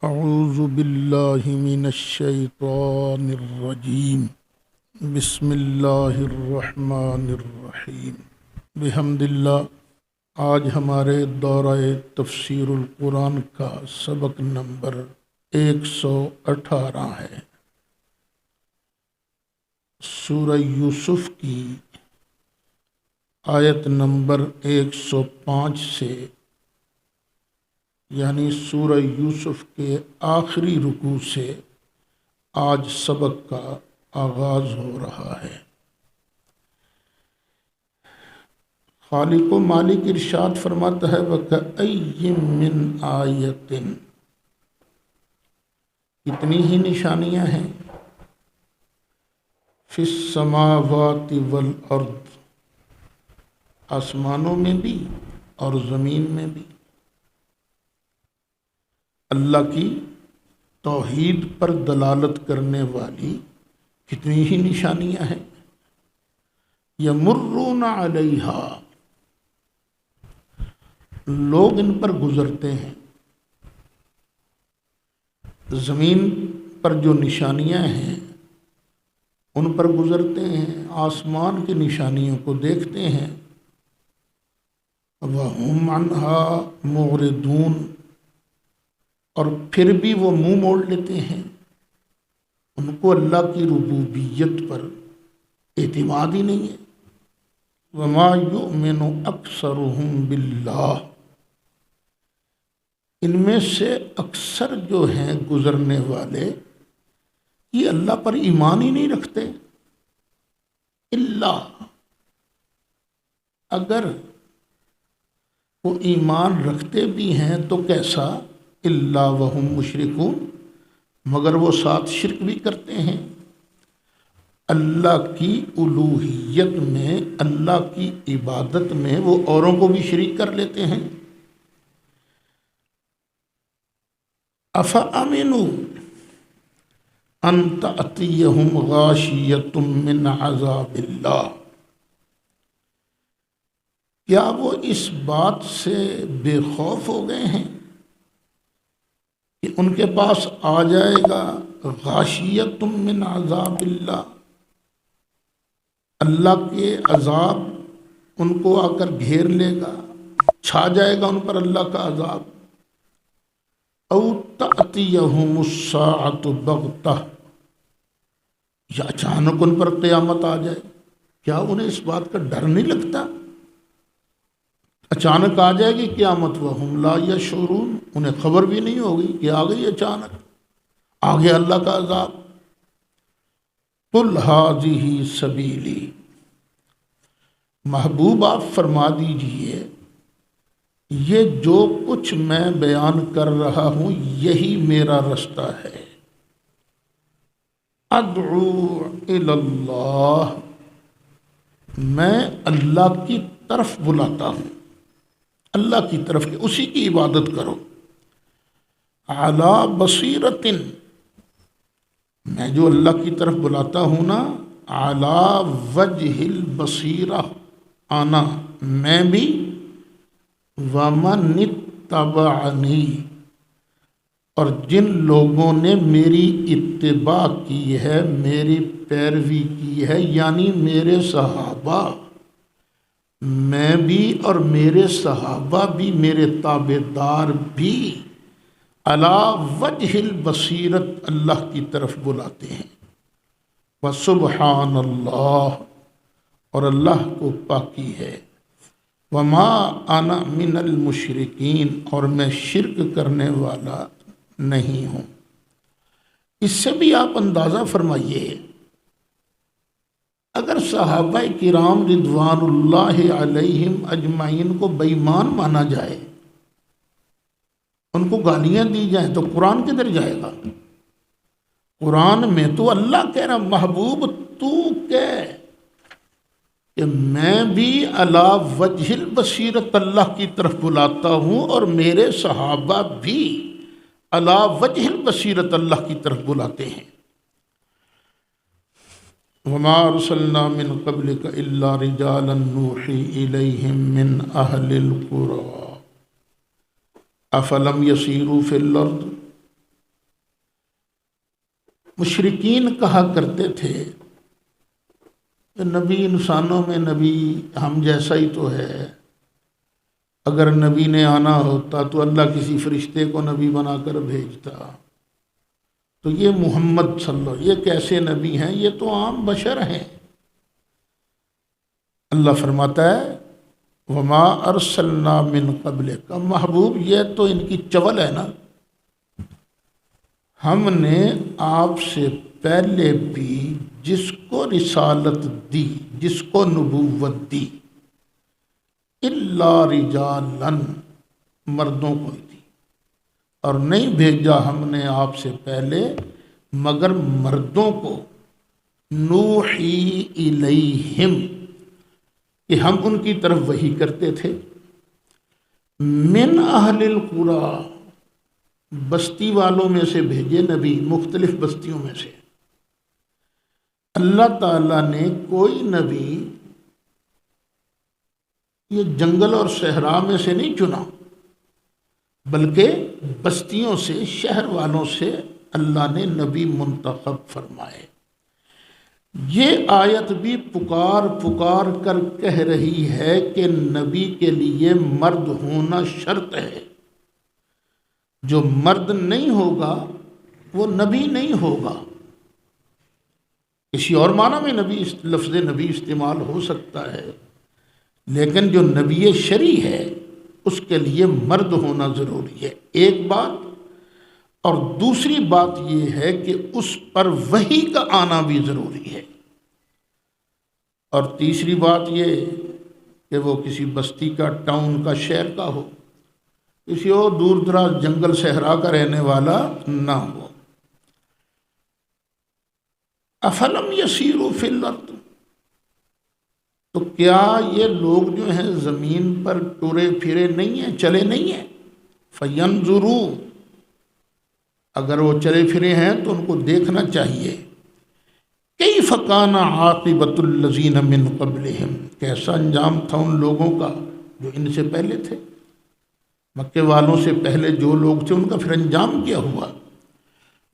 اعوذ باللہ من الشیطان الرجیم بسم اللہ الرحمن الرحیم بحمد اللہ۔ آج ہمارے دورہ تفسیر القرآن کا سبق نمبر 118 ہے۔ سورہ یوسف کی آیت نمبر 105 سے، یعنی سورہ یوسف کے آخری رکوع سے آج سبق کا آغاز ہو رہا ہے۔ خالق و مالک ارشاد فرماتا ہے وَكَأَيٍّ مِّنْ آیَةٍ، کتنی ہی نشانیاں ہیں، فِي السَّمَاوَاتِ وَالْأَرْضِ، آسمانوں میں بھی اور زمین میں بھی، اللہ کی توحید پر دلالت کرنے والی کتنی ہی نشانیاں ہیں۔ یمرون علیہا، لوگ ان پر گزرتے ہیں۔ زمین پر جو نشانیاں ہیں ان پر گزرتے ہیں، آسمان کی نشانیوں کو دیکھتے ہیں۔ وَهُمْ عَنْهَا مُعْرِضُونَ، اور پھر بھی وہ منہ موڑ لیتے ہیں، ان کو اللہ کی ربوبیت پر اعتماد ہی نہیں ہے۔ وَمَا يُؤْمِنُ أَكْثَرُهُمْ بِاللَّهِ، ان میں سے اکثر جو ہیں گزرنے والے یہ اللہ پر ایمان ہی نہیں رکھتے۔ اللہ، اگر وہ ایمان رکھتے بھی ہیں تو کیسا؟ اللہ وہم مشرکون، مگر وہ ساتھ شرک بھی کرتے ہیں۔ اللہ کی الوہیت میں، اللہ کی عبادت میں وہ اوروں کو بھی شریک کر لیتے ہیں۔ أَفَأَمِنُوا أَن تَأْتِيَهُمْ غَاشِيَةٌ مِّنْ عَذَابِ اللَّهِ، کیا وہ اس بات سے بے خوف ہو گئے ہیں کہ ان کے پاس آ جائے گا غاشیۃ من عذاب اللہ، اللہ کے عذاب ان کو آ کر گھیر لے گا، چھا جائے گا ان پر اللہ کا عذاب۔ او تأتیہم الساعۃ بغتہ، یا اچانک ان پر قیامت آ جائے، کیا انہیں اس بات کا ڈر نہیں لگتا؟ اچانک آ جائے گی قیامت، وہم لا یشعرون، انہیں خبر بھی نہیں ہوگی کہ آ گئی اچانک، آ گیا اللہ کا عذاب۔ قل ھذہ سبیلی، محبوب آپ فرما دیجئے یہ جو کچھ میں بیان کر رہا ہوں یہی میرا رستہ ہے۔ ادعو الی اللہ، میں اللہ کی طرف بلاتا ہوں، اللہ کی طرف کہ اسی کی عبادت کرو۔ علی بصیرۃ، میں جو اللہ کی طرف بلاتا ہوں نا، علی وجہ البصیرہ، آنا میں بھی، ومن اتبعنی، اور جن لوگوں نے میری اتباع کی ہے، میری پیروی کی ہے، یعنی میرے صحابہ، میں بھی اور میرے صحابہ بھی، میرے تابع دار بھی، علی وجہ البصیرت، اللہ کی طرف بلاتے ہیں۔ وسبحان اللہ، اور اللہ کو پاکی ہے۔ وما انا من المشرکین، اور میں شرک کرنے والا نہیں ہوں۔ اس سے بھی آپ اندازہ فرمائیے، اگر صحابہ کرام رضوان اللہ علیہم اجمعین کو بے ایمان مانا جائے، ان کو گالیاں دی جائیں، تو قرآن کدھر جائے گا؟ قرآن میں تو اللہ کہہ رہا، محبوب تو کہہ کہ میں بھی علی وجہ البصیرت اللہ کی طرف بلاتا ہوں، اور میرے صحابہ بھی علی وجہ البصیرت اللہ کی طرف بلاتے ہیں۔ وما ارسلنا من قبلک الا رجالا نوحی الیہم من اہل القری افلم یسیروا فی الارض، مشرکین کہا کرتے تھے کہ نبی انسانوں میں نبی ہم جیسا ہی تو ہے، اگر نبی نے آنا ہوتا تو اللہ کسی فرشتے کو نبی بنا کر بھیجتا، تو یہ محمد صلی اللہ علیہ وسلم یہ کیسے نبی ہیں، یہ تو عام بشر ہیں۔ اللہ فرماتا ہے وما ارسلنا من قبلک، محبوب یہ تو ان کی چول ہے نا، ہم نے آپ سے پہلے بھی جس کو رسالت دی، جس کو نبوت دی، الا رجالا، مردوں کو ہی دی، اور نہیں بھیجا ہم نے آپ سے پہلے مگر مردوں کو، نوحی الیہم، کہ ہم ان کی طرف وحی کرتے تھے، من اہل القری، بستی والوں میں سے بھیجے نبی، مختلف بستیوں میں سے۔ اللہ تعالیٰ نے کوئی نبی یہ جنگل اور صحرا میں سے نہیں چنا، بلکہ بستیوں سے، شہر والوں سے اللہ نے نبی منتخب فرمائے۔ یہ آیت بھی پکار پکار کر کہہ رہی ہے کہ نبی کے لیے مرد ہونا شرط ہے، جو مرد نہیں ہوگا وہ نبی نہیں ہوگا۔ کسی اور معنی میں نبی، لفظ نبی استعمال ہو سکتا ہے، لیکن جو نبی شرعی ہے اس کے لیے مرد ہونا ضروری ہے، ایک بات۔ اور دوسری بات یہ ہے کہ اس پر وحی کا آنا بھی ضروری ہے، اور تیسری بات یہ کہ وہ کسی بستی کا، ٹاؤن کا، شہر کا ہو، کسی اور دور دراز جنگل صحرا کا رہنے والا نہ ہو۔ افلم یسیروا فی الارض، تو کیا یہ لوگ جو ہیں زمین پر ٹرے پھرے نہیں ہیں، چلے نہیں ہیں؟ فینظروا، اگر وہ چلے پھرے ہیں تو ان کو دیکھنا چاہیے، کیف کان عاقبۃ الذین من قبلہم، کیسا انجام تھا ان لوگوں کا جو ان سے پہلے تھے، مکے والوں سے پہلے جو لوگ تھے ان کا پھر انجام کیا ہوا۔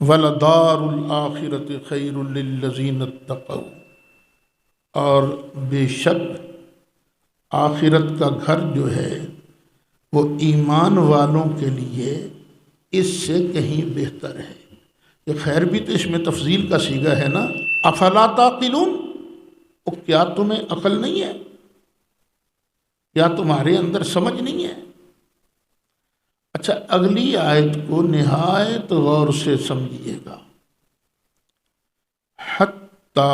وَلَدَارُ الْآخِرَةِ خَيْرٌ لِلَّذِينَ اتَّقَوْا، اور بے شک آخرت کا گھر جو ہے وہ ایمان والوں کے لیے اس سے کہیں بہتر ہے۔ یہ خیر بھی تو اس میں تفضیل کا صیغہ ہے نا، افلا تعقلون، کیا تمہیں عقل نہیں ہے، کیا تمہارے اندر سمجھ نہیں ہے؟ اچھا، اگلی آیت کو نہایت غور سے سمجھیے گا، حتی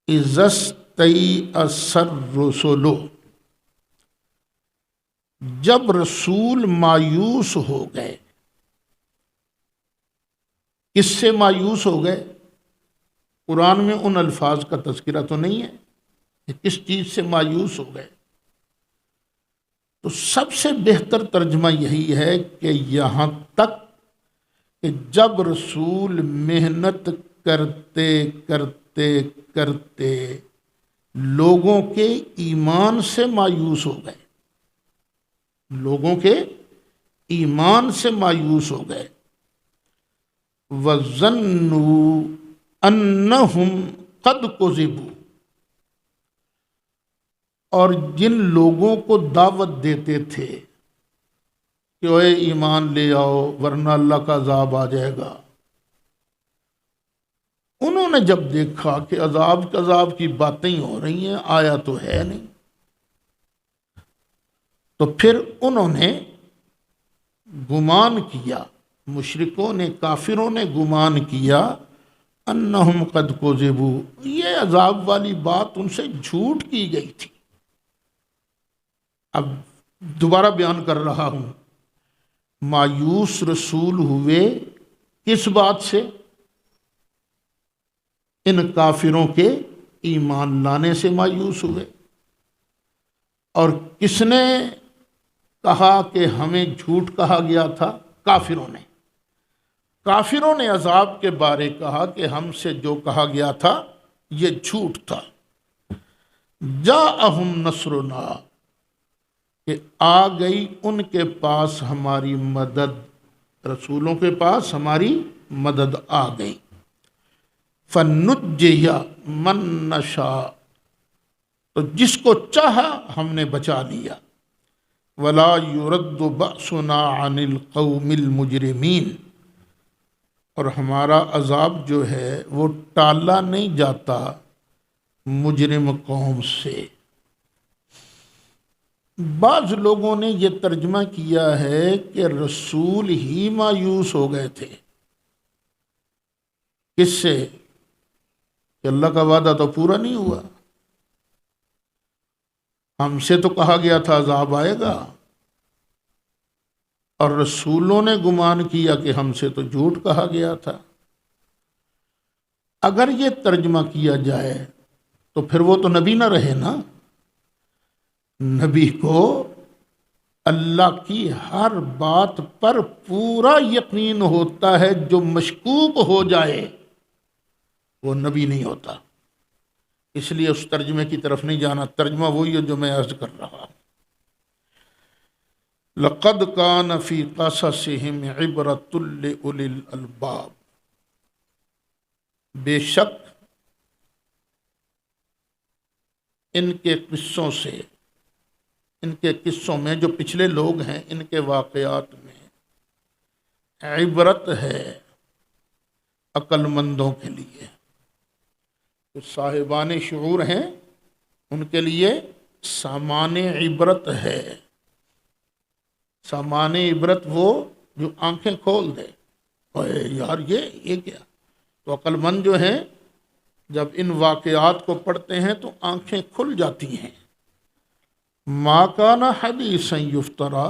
اذا استیأس الرسل، جب رسول مایوس ہو گئے۔ کس سے مایوس ہو گئے؟ قرآن میں ان الفاظ کا تذکرہ تو نہیں ہے کہ کس چیز سے مایوس ہو گئے، تو سب سے بہتر ترجمہ یہی ہے کہ یہاں تک کہ جب رسول محنت کرتے کرتے کرتے لوگوں کے ایمان سے مایوس ہو گئے، لوگوں کے ایمان سے مایوس ہو گئے، وَظَنُّوا أَنَّهُمْ قَدْ كُذِبُوا، اور جن لوگوں کو دعوت دیتے تھے کہ اے ایمان لے آؤ ورنہ اللہ کا عذاب آ جائے گا، انہوں نے جب دیکھا کہ عذاب کی باتیں ہو رہی ہیں، آیا تو ہے نہیں، تو پھر انہوں نے گمان کیا، مشرکوں نے، کافروں نے گمان کیا، انہم قد کذبوا، یہ عذاب والی بات ان سے جھوٹ کی گئی تھی۔ اب دوبارہ بیان کر رہا ہوں، مایوس رسول ہوئے کس بات سے؟ ان کافروں کے ایمان لانے سے مایوس ہوئے۔ اور کس نے کہا کہ ہمیں جھوٹ کہا گیا تھا؟ کافروں نے۔ کافروں نے عذاب کے بارے کہا کہ ہم سے جو کہا گیا تھا یہ جھوٹ تھا۔ جاءہم نصرنا، کہ آ گئی ان کے پاس ہماری مدد، رسولوں کے پاس ہماری مدد آ گئی۔ فَنُجِّيَ مَن نَّشَاءُ، تو جس کو چاہا ہم نے بچا لیا۔ وَلَا يُرَدُّ بَأْسُنَا عَنِ الْقَوْمِ الْمُجْرِمِينَ، اور ہمارا عذاب جو ہے وہ ٹالا نہیں جاتا مجرم قوم سے۔ بعض لوگوں نے یہ ترجمہ کیا ہے کہ رسول ہی مایوس ہو گئے تھے۔ کس سے؟ کہ اللہ کا وعدہ تو پورا نہیں ہوا، ہم سے تو کہا گیا تھا عذاب آئے گا، اور رسولوں نے گمان کیا کہ ہم سے تو جھوٹ کہا گیا تھا۔ اگر یہ ترجمہ کیا جائے تو پھر وہ تو نبی نہ رہے نا۔ نبی کو اللہ کی ہر بات پر پورا یقین ہوتا ہے، جو مشکوک ہو جائے وہ نبی نہیں ہوتا۔ اس لیے اس ترجمے کی طرف نہیں جانا، ترجمہ وہی ہے جو میں عرض کر رہا ہوں۔ لَقَدْ كَانَ فِي قَصَصِهِمْ عِبْرَةٌ لِأُولِي الْأَلْبَابِ، بے شک ان کے قصوں میں جو پچھلے لوگ ہیں ان کے واقعات میں عبرت ہے عقل مندوں کے لیے۔ جو صاحبان شعور ہیں ان کے لیے سامان عبرت ہے۔ سامان عبرت وہ جو آنکھیں کھول دے، اوے یار یہ کیا؟ تو عقل مند جو ہیں جب ان واقعات کو پڑھتے ہیں تو آنکھیں کھل جاتی ہیں۔ ما کان حدیثا یفترا،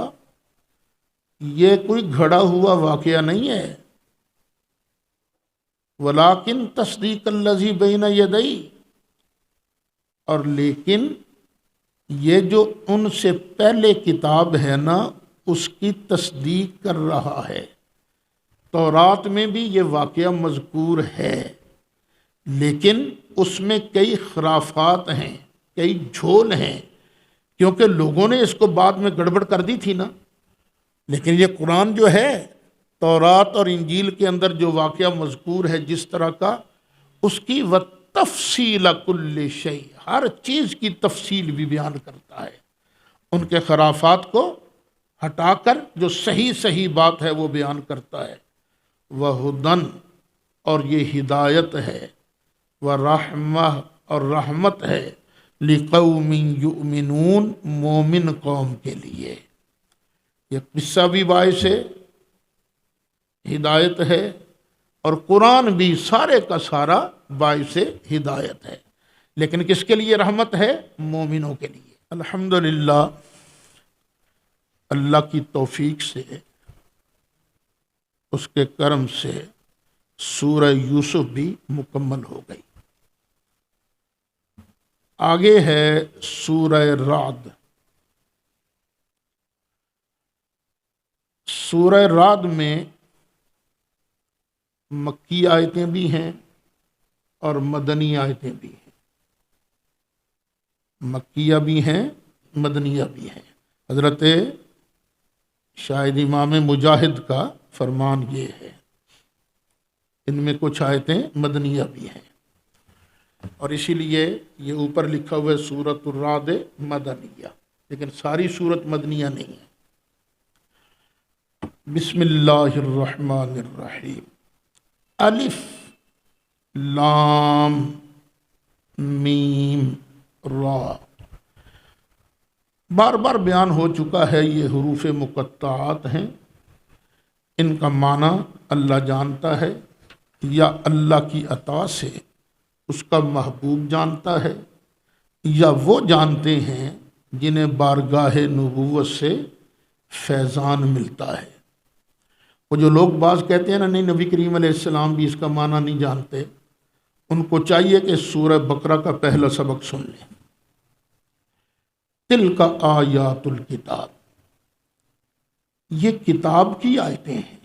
یہ کوئی گھڑا ہوا واقعہ نہیں ہے۔ ولیکن تصدیق الذی بین یدی، اور لیکن یہ جو ان سے پہلے کتاب ہے نا اس کی تصدیق کر رہا ہے۔ تورات میں بھی یہ واقعہ مذکور ہے، لیکن اس میں کئی خرافات ہیں، کئی جھول ہیں، کیونکہ لوگوں نے اس کو بعد میں گڑبڑ کر دی تھی نا۔ لیکن یہ قرآن جو ہے، تورات اور انجیل کے اندر جو واقعہ مذکور ہے جس طرح کا، اس کی وَتَفْصِيلَ كُلِّ شَيْءٍ، ہر چیز کی تفصیل بھی بیان کرتا ہے۔ ان کے خرافات کو ہٹا کر جو صحیح بات ہے وہ بیان کرتا ہے۔ وَهُدًى، اور یہ ہدایت ہے، وَرَحْمَةٌ، اور رحمت ہے، لِقَوْمٍ يُؤْمِنُونَ، مومن قوم کے لیے۔ یہ قصہ بھی باعث ہدایت ہے، اور قرآن بھی سارے کا سارا باعث ہدایت ہے، لیکن کس کے لیے رحمت ہے؟ مومنوں کے لیے۔ الحمدللہ، اللہ کی توفیق سے، اس کے کرم سے سورہ یوسف بھی مکمل ہو گئی۔ آگے ہے سورہ رعد۔ سورہ رعد میں مکی آیتیں بھی ہیں اور مدنی آیتیں بھی ہیں، مکیہ بھی ہیں مدنیہ بھی ہیں۔ حضرت شاہد امام مجاہد کا فرمان یہ ہے، ان میں کچھ آیتیں مدنیہ بھی ہیں، اور اسی لیے یہ اوپر لکھا ہوا ہے سورۃ الرعد مدنیہ، لیکن ساری سورت مدنیہ نہیں ہے۔ بسم اللہ الرحمن الرحیم۔ الف لام میم را، بار بار بیان ہو چکا ہے، یہ حروف مقطعات ہیں، ان کا معنی اللہ جانتا ہے، یا اللہ کی عطا سے اس کا محبوب جانتا ہے، یا وہ جانتے ہیں جنہیں بارگاہ نبوت سے فیضان ملتا ہے۔ وہ جو لوگ بعض کہتے ہیں نا نہیں نبی کریم علیہ السلام بھی اس کا معنی نہیں جانتے، ان کو چاہیے کہ سورہ بقرہ کا پہلا سبق سن لیں۔ تلک آیات الکتاب، یہ کتاب کی آیتیں ہیں۔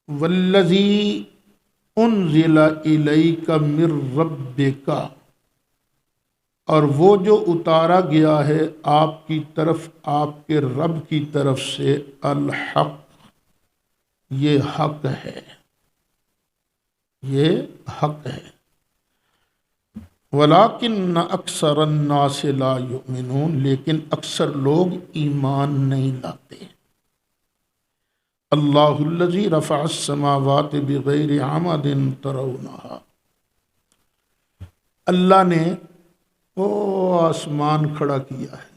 والذی انزل الیک من ربک، اور وہ جو اتارا گیا ہے آپ کی طرف آپ کے رب کی طرف سے، الحق، یہ حق ہے، یہ حق ہے۔ وَلَٰكِنَّ أَكْثَرَ النَّاسِ لَا يُؤْمِنُونَ، لیکن اکثر لوگ ایمان نہیں لاتے۔ اللہ الذی رفع السماوات بغیر عمد ترونها، اللہ نے وہ آسمان کھڑا کیا ہے،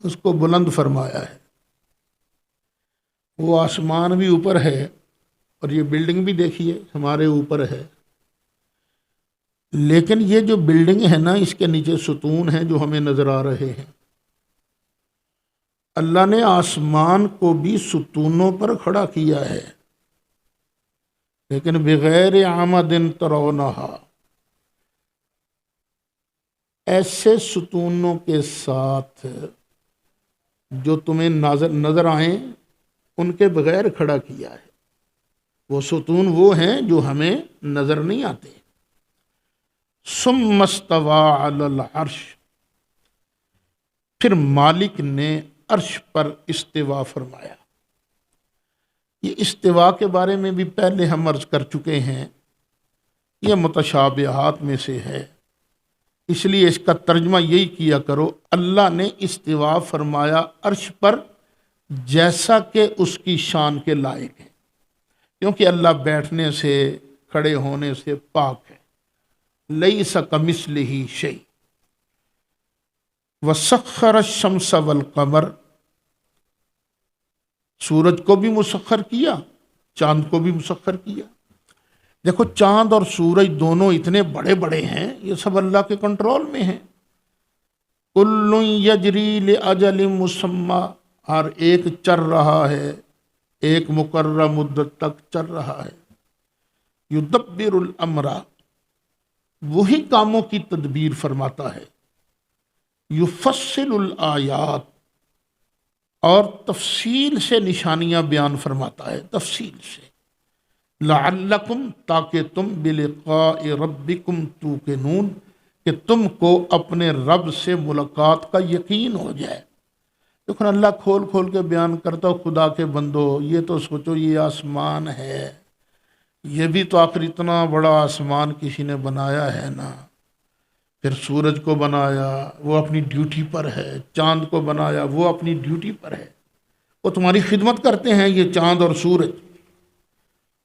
اس کو بلند فرمایا ہے۔ وہ آسمان بھی اوپر ہے اور یہ بلڈنگ بھی دیکھیے ہمارے اوپر ہے، لیکن یہ جو بلڈنگ ہے نا، اس کے نیچے ستون ہیں جو ہمیں نظر آ رہے ہیں۔ اللہ نے آسمان کو بھی ستونوں پر کھڑا کیا ہے، لیکن بغیر عمد ترونہا، ایسے ستونوں کے ساتھ جو تمہیں نظر آئیں، ان کے بغیر کھڑا کیا ہے۔ وہ ستون وہ ہیں جو ہمیں نظر نہیں آتے۔ ثم استوى علی العرش، پھر مالک نے عرش پر استوا فرمایا۔ یہ استوا کے بارے میں بھی پہلے ہم عرض کر چکے ہیں، یہ متشابہات میں سے ہے، اس لیے اس کا ترجمہ یہی کیا کرو، اللہ نے استوا فرمایا عرش پر جیسا کہ اس کی شان کے لائق ہے، کیونکہ اللہ بیٹھنے سے، کھڑے ہونے سے پاک ہے۔ لیس کمثلہ شیء وسخر الشمس والقمر، سورج کو بھی مسخر کیا، چاند کو بھی مسخر کیا۔ دیکھو چاند اور سورج دونوں اتنے بڑے بڑے ہیں، یہ سب اللہ کے کنٹرول میں ہیں۔ کل یجری لاجل مسمی، ہر ایک چل رہا ہے، ایک مقررہ مدت تک چل رہا ہے۔ یدبر الامر، وہی کاموں کی تدبیر فرماتا ہے۔ یفصل الآیات، اور تفصیل سے نشانیاں بیان فرماتا ہے، تفصیل سے۔ لعلکم، تاکہ تم بلقاء ربکم توقنون، کہ تم کو اپنے رب سے ملاقات کا یقین ہو جائے۔ دیکھو اللہ کھول کھول کے بیان کرتا ہو، خدا کے بندو یہ تو سوچو یہ آسمان ہے، یہ بھی تو آخر اتنا بڑا آسمان کسی نے بنایا ہے نا، پھر سورج کو بنایا وہ اپنی ڈیوٹی پر ہے، چاند کو بنایا وہ اپنی ڈیوٹی پر ہے، وہ تمہاری خدمت کرتے ہیں یہ چاند اور سورج۔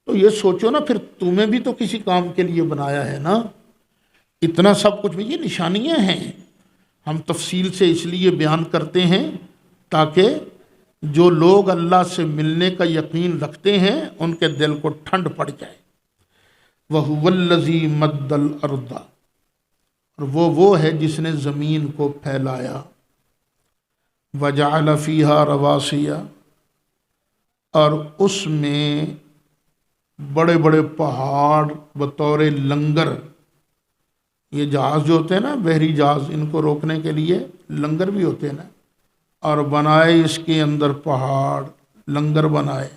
تو یہ سوچو نا، پھر تمہیں بھی تو کسی کام کے لیے بنایا ہے نا۔ اتنا سب کچھ بھی یہ نشانیاں ہیں، ہم تفصیل سے اس لیے بیان کرتے ہیں تاکہ جو لوگ اللہ سے ملنے کا یقین رکھتے ہیں ان کے دل کو ٹھنڈ پڑ جائے۔ وَهُوَ الَّذِي مَدَّ الْأَرْضَ، اور وہ ہے جس نے زمین کو پھیلایا۔ وَجَعَلَ فِيهَا رَوَاسِيَ، اور اس میں بڑے بڑے پہاڑ بطور لنگر، یہ جہاز جو ہوتے ہیں نا بحری جہاز، ان کو روکنے کے لیے لنگر بھی ہوتے ہیں نا، اور بنائے اس کے اندر پہاڑ، لنگر بنائے۔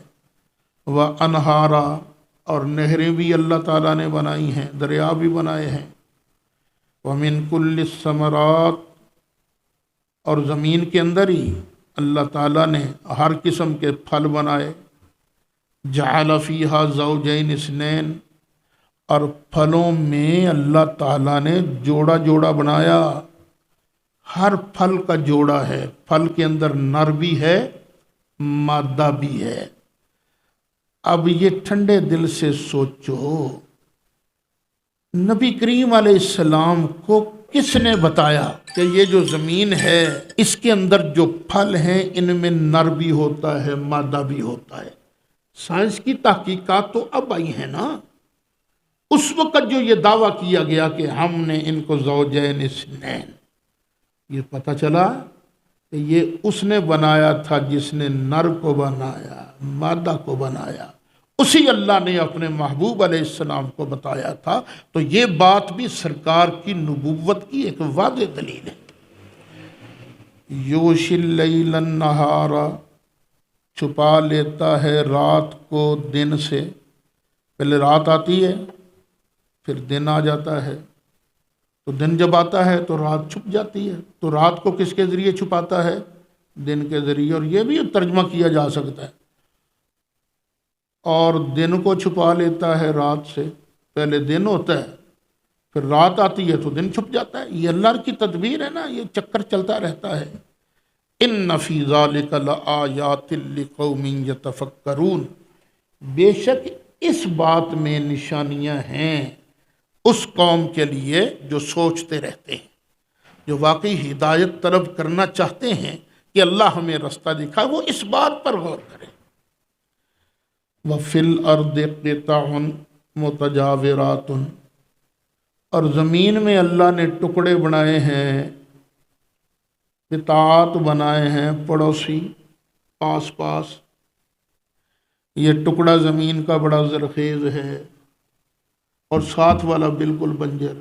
وَأَنْهَارًا، اور نہریں بھی اللہ تعالیٰ نے بنائی ہیں، دریا بھی بنائے ہیں۔ وَمِن كُلِّ الثَّمَرَاتِ، اور زمین کے اندر ہی اللہ تعالیٰ نے ہر قسم کے پھل بنائے۔ جعل فیہا زوجین اثنین، اور پھلوں میں اللہ تعالیٰ نے جوڑا جوڑا بنایا، ہر پھل کا جوڑا ہے، پھل کے اندر نر بھی ہے مادہ بھی ہے۔ اب یہ ٹھنڈے دل سے سوچو، نبی کریم علیہ السلام کو کس نے بتایا کہ یہ جو زمین ہے اس کے اندر جو پھل ہیں ان میں نر بھی ہوتا ہے مادہ بھی ہوتا ہے؟ سائنس کی تحقیقات تو اب آئی ہیں نا۔ اس وقت جو یہ دعویٰ کیا گیا کہ ہم نے ان کو زوجین اثنین، یہ پتہ چلا کہ یہ اس نے بنایا تھا جس نے نر کو بنایا، مادہ کو بنایا، اسی اللہ نے اپنے محبوب علیہ السلام کو بتایا تھا۔ تو یہ بات بھی سرکار کی نبوت کی ایک واضح دلیل ہے۔ یوشی اللیل النہار، چھپا لیتا ہے رات کو دن سے، پہلے رات آتی ہے پھر دن آ جاتا ہے، تو دن جب آتا ہے تو رات چھپ جاتی ہے، تو رات کو کس کے ذریعے چھپاتا ہے؟ دن کے ذریعے۔ اور یہ بھی ترجمہ کیا جا سکتا ہے اور دن کو چھپا لیتا ہے رات سے، پہلے دن ہوتا ہے پھر رات آتی ہے تو دن چھپ جاتا ہے۔ یہ اللہ کی تدبیر ہے نا، یہ چکر چلتا رہتا ہے۔ ان فی ذالک لآیات لقوم یتفکرون، بے شک اس بات میں نشانیاں ہیں اس قوم کے لیے جو سوچتے رہتے ہیں، جو واقعی ہدایت طلب کرنا چاہتے ہیں کہ اللہ ہمیں رستہ دکھائے، وہ اس بات پر غور کریں۔ وَفِي الْأَرْضِ قِطَعٌ مُتَجَاوِرَاتٌ، اور زمین میں اللہ نے ٹکڑے بنائے ہیں، قطعات بنائے ہیں، پڑوسی پاس پاس۔ یہ ٹکڑا زمین کا بڑا زرخیز ہے اور ساتھ والا بالکل بنجر۔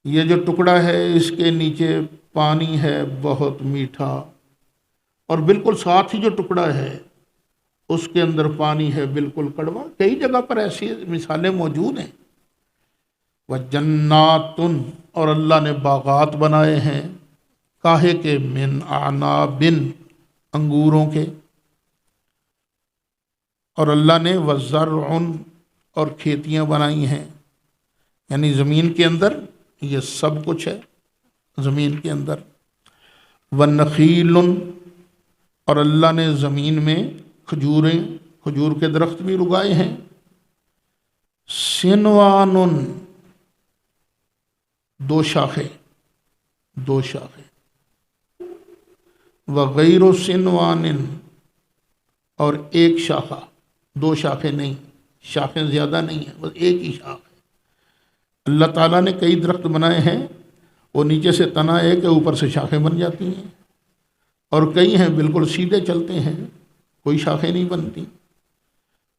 یہ جو ٹکڑا ہے اس کے نیچے پانی ہے بہت میٹھا، اور بالکل ساتھ ہی جو ٹکڑا ہے اس کے اندر پانی ہے بالکل کڑوا۔ کئی جگہ پر ایسی مثالیں موجود ہیں۔ وَجَنَّاتٌ، اور اللہ نے باغات بنائے ہیں، کاہے کے، من اعناب، انگوروں کے۔ اور اللہ نے وَزَرْعٌ، اور کھیتیاں بنائی ہیں، یعنی زمین کے اندر یہ سب کچھ ہے زمین کے اندر۔ وَنَخِيلٌ، اور اللہ نے زمین میں کھجور کے درخت بھی اگائے ہیں۔ سنوان، دو شاخیں، وغیر سنوان، اور ایک شاخہ، دو شاخیں نہیں، شاخیں زیادہ نہیں ہیں، بس ایک ہی شاخ ہے۔ اللہ تعالیٰ نے کئی درخت بنائے ہیں، وہ نیچے سے تنا ایک ہے، اوپر سے شاخیں بن جاتی ہیں، اور کئی ہیں بالکل سیدھے چلتے ہیں، کوئی شاخیں نہیں بنتی۔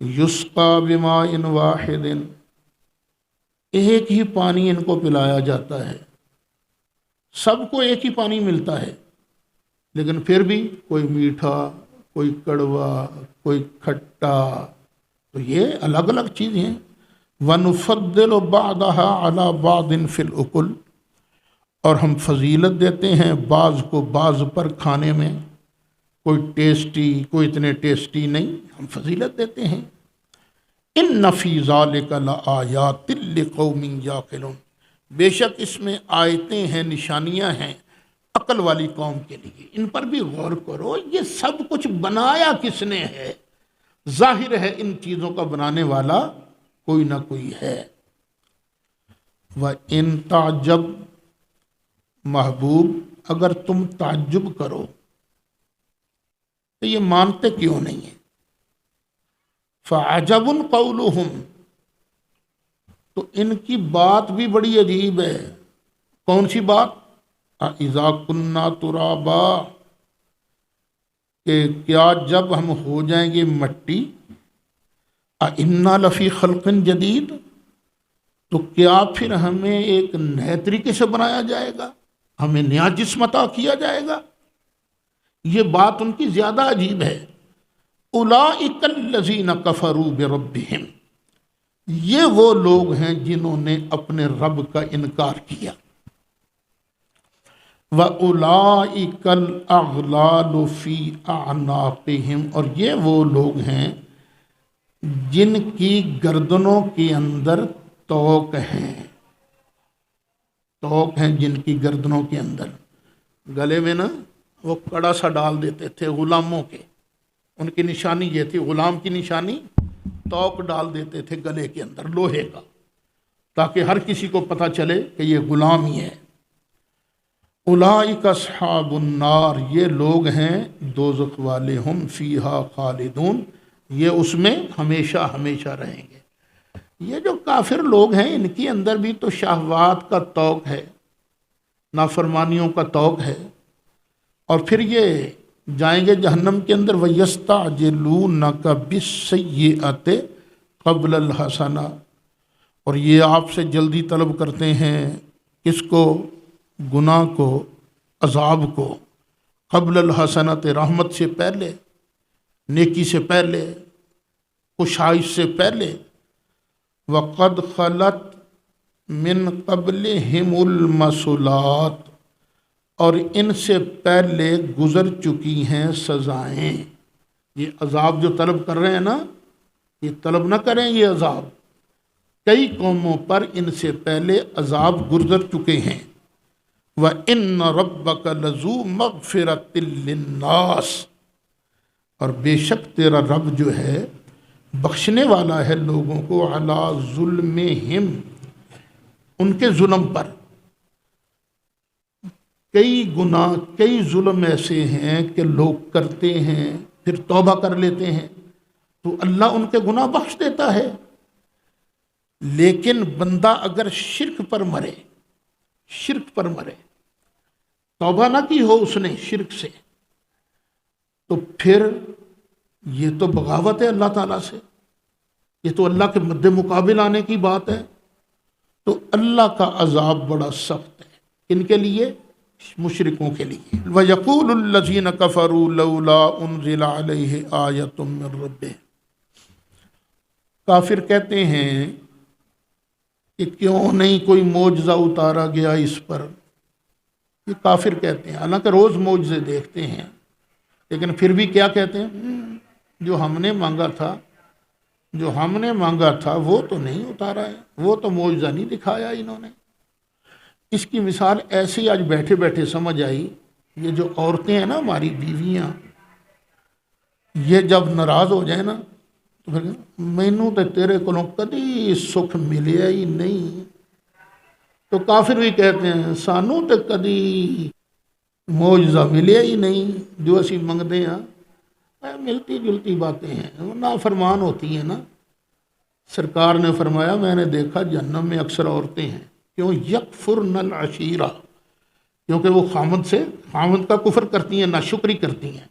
یسقا بماء واحد، ایک ہی پانی ان کو پلایا جاتا ہے، سب کو ایک ہی پانی ملتا ہے، لیکن پھر بھی کوئی میٹھا، کوئی کڑوا، کوئی کھٹا، تو یہ الگ الگ چیزیں ہیں۔ وَنُفَضِّلُ بَعْضَهَا عَلَى بَعْضٍ فِي الْأُكُلِ، اور ہم فضیلت دیتے ہیں بعض کو بعض پر کھانے میں، کوئی ٹیسٹی کوئی اتنے ٹیسٹی نہیں، ہم فضیلت دیتے ہیں۔ إِنَّ فِي ذَلِكَ لَآيَاتٍ لِقَوْمٍ يَعْقِلُونَ، بے شک اس میں آیتیں ہیں، نشانیاں ہیں عقل والی قوم کے لیے، ان پر بھی غور کرو۔ یہ سب کچھ بنایا کس نے ہے؟ ظاہر ہے ان چیزوں کا بنانے والا کوئی نہ کوئی ہے۔ وَإِن تَعْجَبْ، محبوب اگر تم تعجب کرو تو یہ مانتے کیوں نہیں ہیں؟ فَعَجَبٌ قَوْلُهُمْ، تو ان کی بات بھی بڑی عجیب ہے۔ کون سی بات؟ اِذَا كُنَّا تُرَابًا، کہ کیا جب ہم ہو جائیں گے مٹی، اِنَّا لَفِي خَلْقٍ جَدِيدٍ، تو کیا پھر ہمیں ایک نئے طریقے سے بنایا جائے گا، ہمیں نیا جسم عطا کیا جائے گا؟ یہ بات ان کی زیادہ عجیب ہے۔ اولئک الذین کفروا بربہم، یہ وہ لوگ ہیں جنہوں نے اپنے رب کا انکار کیا۔ وَأُولَئِكَ الْأَغْلَالُ فِي أَعْنَاقِهِمْ، اور یہ وہ لوگ ہیں جن کی گردنوں کے اندر طوق ہیں، طوق ہیں جن کی گردنوں کے اندر۔ گلے میں نا وہ کڑا سا ڈال دیتے تھے غلاموں کے، ان کی نشانی یہ تھی، غلام کی نشانی طوق ڈال دیتے تھے گلے کے اندر لوہے کا، تاکہ ہر کسی کو پتہ چلے کہ یہ غلام ہی ہے۔ اولئک اصحاب النار، یہ لوگ ہیں دوزخ والے، ہم فیہا خالدون، یہ اس میں ہمیشہ ہمیشہ رہیں گے۔ یہ جو کافر لوگ ہیں ان کے اندر بھی تو شہوات کا طوق ہے، نافرمانیوں کا طوق ہے، اور پھر یہ جائیں گے جہنم کے اندر۔ وَيَسْتَعْجِلُونَكَ بِالسَّيِّئَةِ قَبْلَ الْحَسَنَةِ، اور یہ آپ سے جلدی طلب کرتے ہیں، کس کو؟ گناہ کو، عذاب کو، قبل الحسنۃ، رحمت سے پہلے، نیکی سے پہلے، خوشائش سے پہلے۔ وَقَدْ خَلَتْ مِن قَبْلِهِمُ الْمَثُلَاتُ، اور ان سے پہلے گزر چکی ہیں سزائیں۔ یہ عذاب جو طلب کر رہے ہیں نا، یہ طلب نہ کریں یہ عذاب، کئی قوموں پر ان سے پہلے عذاب گزر چکے ہیں۔ وَإِنَّ رَبَّكَ لَذُو مَغْفِرَةٍ لِلنَّاسِ، اور بے شک تیرا رب جو ہے بخشنے والا ہے لوگوں کو، عَلَىٰ ظُلْمِهِمْ، ان کے ظلم پر۔ کئی گناہ کئی ظلم ایسے ہیں کہ لوگ کرتے ہیں پھر توبہ کر لیتے ہیں تو اللہ ان کے گناہ بخش دیتا ہے، لیکن بندہ اگر شرک پر مرے، شرک پر مرے، توبہ نہ کی ہو اس نے شرک سے، تو پھر یہ تو بغاوت ہے اللہ تعالیٰ سے، یہ تو اللہ کے مد مقابل آنے کی بات ہے۔ تو اللہ کا عذاب بڑا سخت ہے، کن کے لیے؟ مشرکوں کے لیے۔ وَيَقُولُ الَّذِينَ كَفَرُوا لَوْلَا أُنزِلَ عَلَيْهِ آيَةٌ مِّن رَّبِّهِ، کافر کہتے ہیں کہ کیوں نہیں کوئی معجزہ اتارا گیا اس پر، یہ کافر کہتے ہیں، حالانکہ روز معجزے دیکھتے ہیں، لیکن پھر بھی کیا کہتے ہیں؟ جو ہم نے مانگا تھا، جو ہم نے مانگا تھا وہ تو نہیں اتارا ہے، وہ تو معجزہ نہیں دکھایا انہوں نے۔ اس کی مثال ایسی آج بیٹھے بیٹھے سمجھ آئی، یہ جو عورتیں ہیں نا ہماری بیویاں، یہ جب ناراض ہو جائیں نا تو پھر مینوں تے تیرے کولوں کدی سکھ ملیا ہی نہیں، تو کافر بھی کہتے ہیں سانوں تے کدی معجزہ ملیا ہی نہیں، جو اسی منگتے ہیں ملتی جلتی باتیں ہیں، وہ نافرمان ہوتی ہیں نا۔ سرکار نے فرمایا میں نے دیکھا جہنم میں اکثر عورتیں ہیں، کیوں؟ یکفرن العشیرہ، کیونکہ وہ خامد کا کفر کرتی ہیں، ناشکری کرتی ہیں،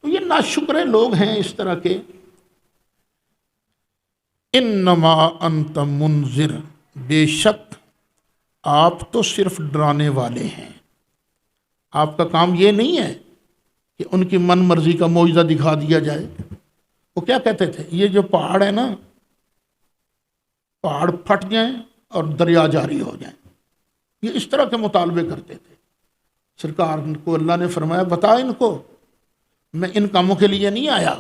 تو یہ ناشکرے لوگ ہیں اس طرح کے۔ انما انت منذر، بے شک آپ تو صرف ڈرانے والے ہیں، آپ کا کام یہ نہیں ہے کہ ان کی من مرضی کا معجزہ دکھا دیا جائے۔ وہ کیا کہتے تھے؟ یہ جو پہاڑ ہے نا، پہاڑ پھٹ جائیں اور دریا جاری ہو جائیں، یہ اس طرح کے مطالبے کرتے تھے۔ سرکار کو اللہ نے فرمایا بتا ان کو میں ان کاموں کے لیے نہیں آیا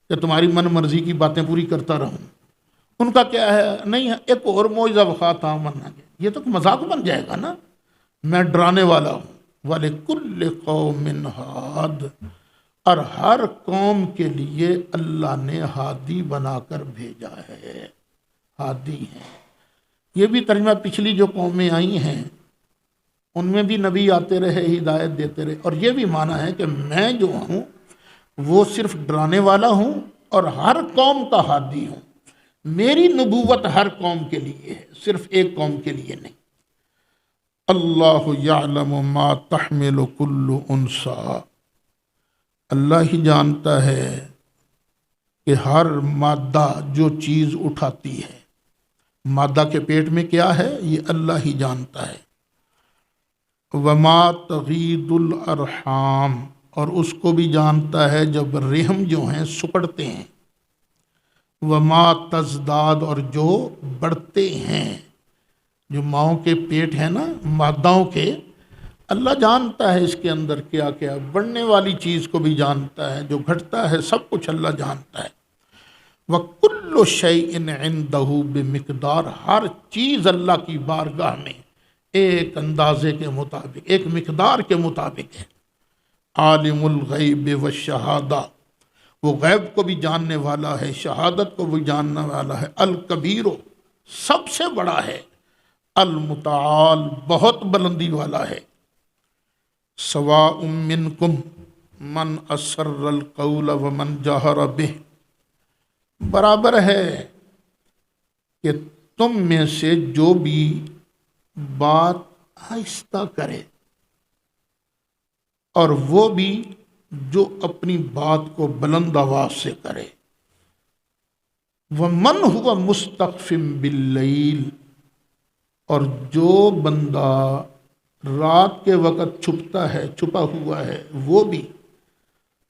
کہ تمہاری من مرضی کی باتیں پوری کرتا رہوں۔ ان کا کیا ہے؟ نہیں ایک اور معجزہ بخا تھا مننا، یہ تو مذاق بن جائے گا نا، میں ڈرانے والا ہوں۔ وَلِكُلِّ قَوْمٍ ہاد، اور ہر قوم کے لیے اللہ نے ہادی بنا کر بھیجا ہے، ہادی ہیں۔ یہ بھی ترجمہ پچھلی جو قومیں آئی ہیں ان میں بھی نبی آتے رہے، ہدایت دیتے رہے، اور یہ بھی مانا ہے کہ میں جو ہوں وہ صرف ڈرانے والا ہوں اور ہر قوم کا ہادی ہوں، میری نبوت ہر قوم کے لیے ہے، صرف ایک قوم کے لیے نہیں۔ اللہ یعلم ما تحمل کل انثی، اللہ ہی جانتا ہے کہ ہر مادہ جو چیز اٹھاتی ہے، مادہ کے پیٹ میں کیا ہے یہ اللہ ہی جانتا ہے۔ وما تغید الارحام، اور اس کو بھی جانتا ہے جب رحم جو ہیں سکڑتے ہیں۔ وما تزداد، اور جو بڑھتے ہیں، جو ماؤں کے پیٹ ہیں نا ماداؤں کے، اللہ جانتا ہے اس کے اندر کیا کیا، بڑھنے والی چیز کو بھی جانتا ہے، جو گھٹتا ہے سب کچھ اللہ جانتا ہے۔ وَكُلُّ شَيْءٍ عِندَهُ بِمِقْدَار، ہر چیز اللہ کی بارگاہ میں ایک اندازے کے مطابق، ایک مقدار کے مطابق ہے۔ عالم الغیب والشہادہ، وہ غیب کو بھی جاننے والا ہے، شہادت کو بھی جاننے والا ہے۔ الکبیر، سب سے بڑا ہے۔ المتعال، بہت بلندی والا ہے۔ سواء منکم من اسر القول ومن جہر بہ، برابر ہے کہ تم میں سے جو بھی بات آہستہ کرے اور وہ بھی جو اپنی بات کو بلند آواز سے کرے۔ وَمَنْ هُوَ مُسْتَخْفٍ بِاللَّيْلِ، اور جو بندہ رات کے وقت چھپتا ہے، چھپا ہوا ہے، وہ بھی۔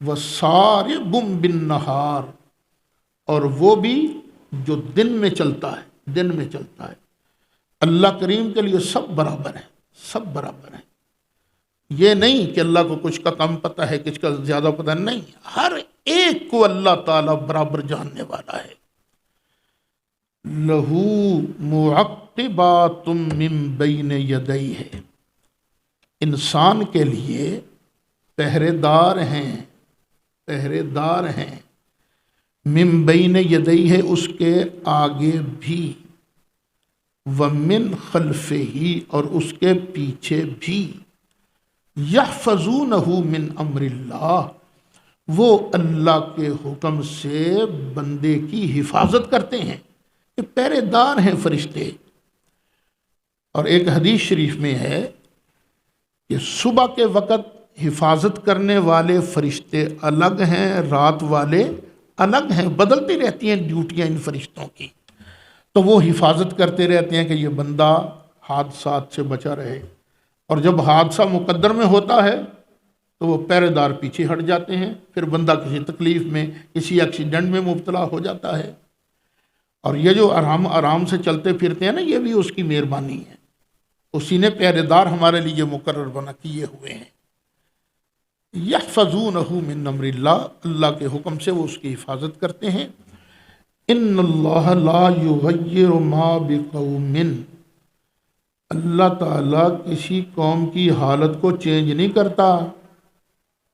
وَسَارِبٌ بِالنَّهَارِ، اور وہ بھی جو دن میں چلتا ہے، دن میں چلتا ہے۔ اللہ کریم کے لیے سب برابر ہیں، سب برابر ہیں۔ یہ نہیں کہ اللہ کو کچھ کا کم پتہ ہے کچھ کا زیادہ پتہ نہیں، ہر ایک کو اللہ تعالیٰ برابر جاننے والا ہے۔ لہو معقبات من بین یدیہ، انسان کے لیے پہرے دار ہیں، پہرے دار ہیں، من بین یدیہ اس کے آگے بھی، ومن خلفہ اور اس کے پیچھے بھی، یحفظونہ من امر اللہ، وہ اللہ کے حکم سے بندے کی حفاظت کرتے ہیں، یہ پہرے دار ہیں فرشتے۔ اور ایک حدیث شریف میں ہے کہ صبح کے وقت حفاظت کرنے والے فرشتے الگ ہیں، رات والے الگ ہیں، بدلتی رہتی ہیں ڈیوٹیاں ان فرشتوں کی، تو وہ حفاظت کرتے رہتے ہیں کہ یہ بندہ حادثات سے بچا رہے، اور جب حادثہ مقدر میں ہوتا ہے تو وہ پہرے دار پیچھے ہٹ جاتے ہیں، پھر بندہ کسی تکلیف میں کسی ایکسیڈنٹ میں مبتلا ہو جاتا ہے۔ اور یہ جو آرام سے چلتے پھرتے ہیں نا، یہ بھی اس کی مہربانی ہے، اسی نے پہرے دار ہمارے لیے مقرر بنا کیے ہوئے ہیں۔ یحفظونہ من امر اللہ، اللہ کے حکم سے وہ اس کی حفاظت کرتے ہیں۔ ان اللہ لا یغیر ما بقوم، اللہ تعالیٰ کسی قوم کی حالت کو چینج نہیں کرتا،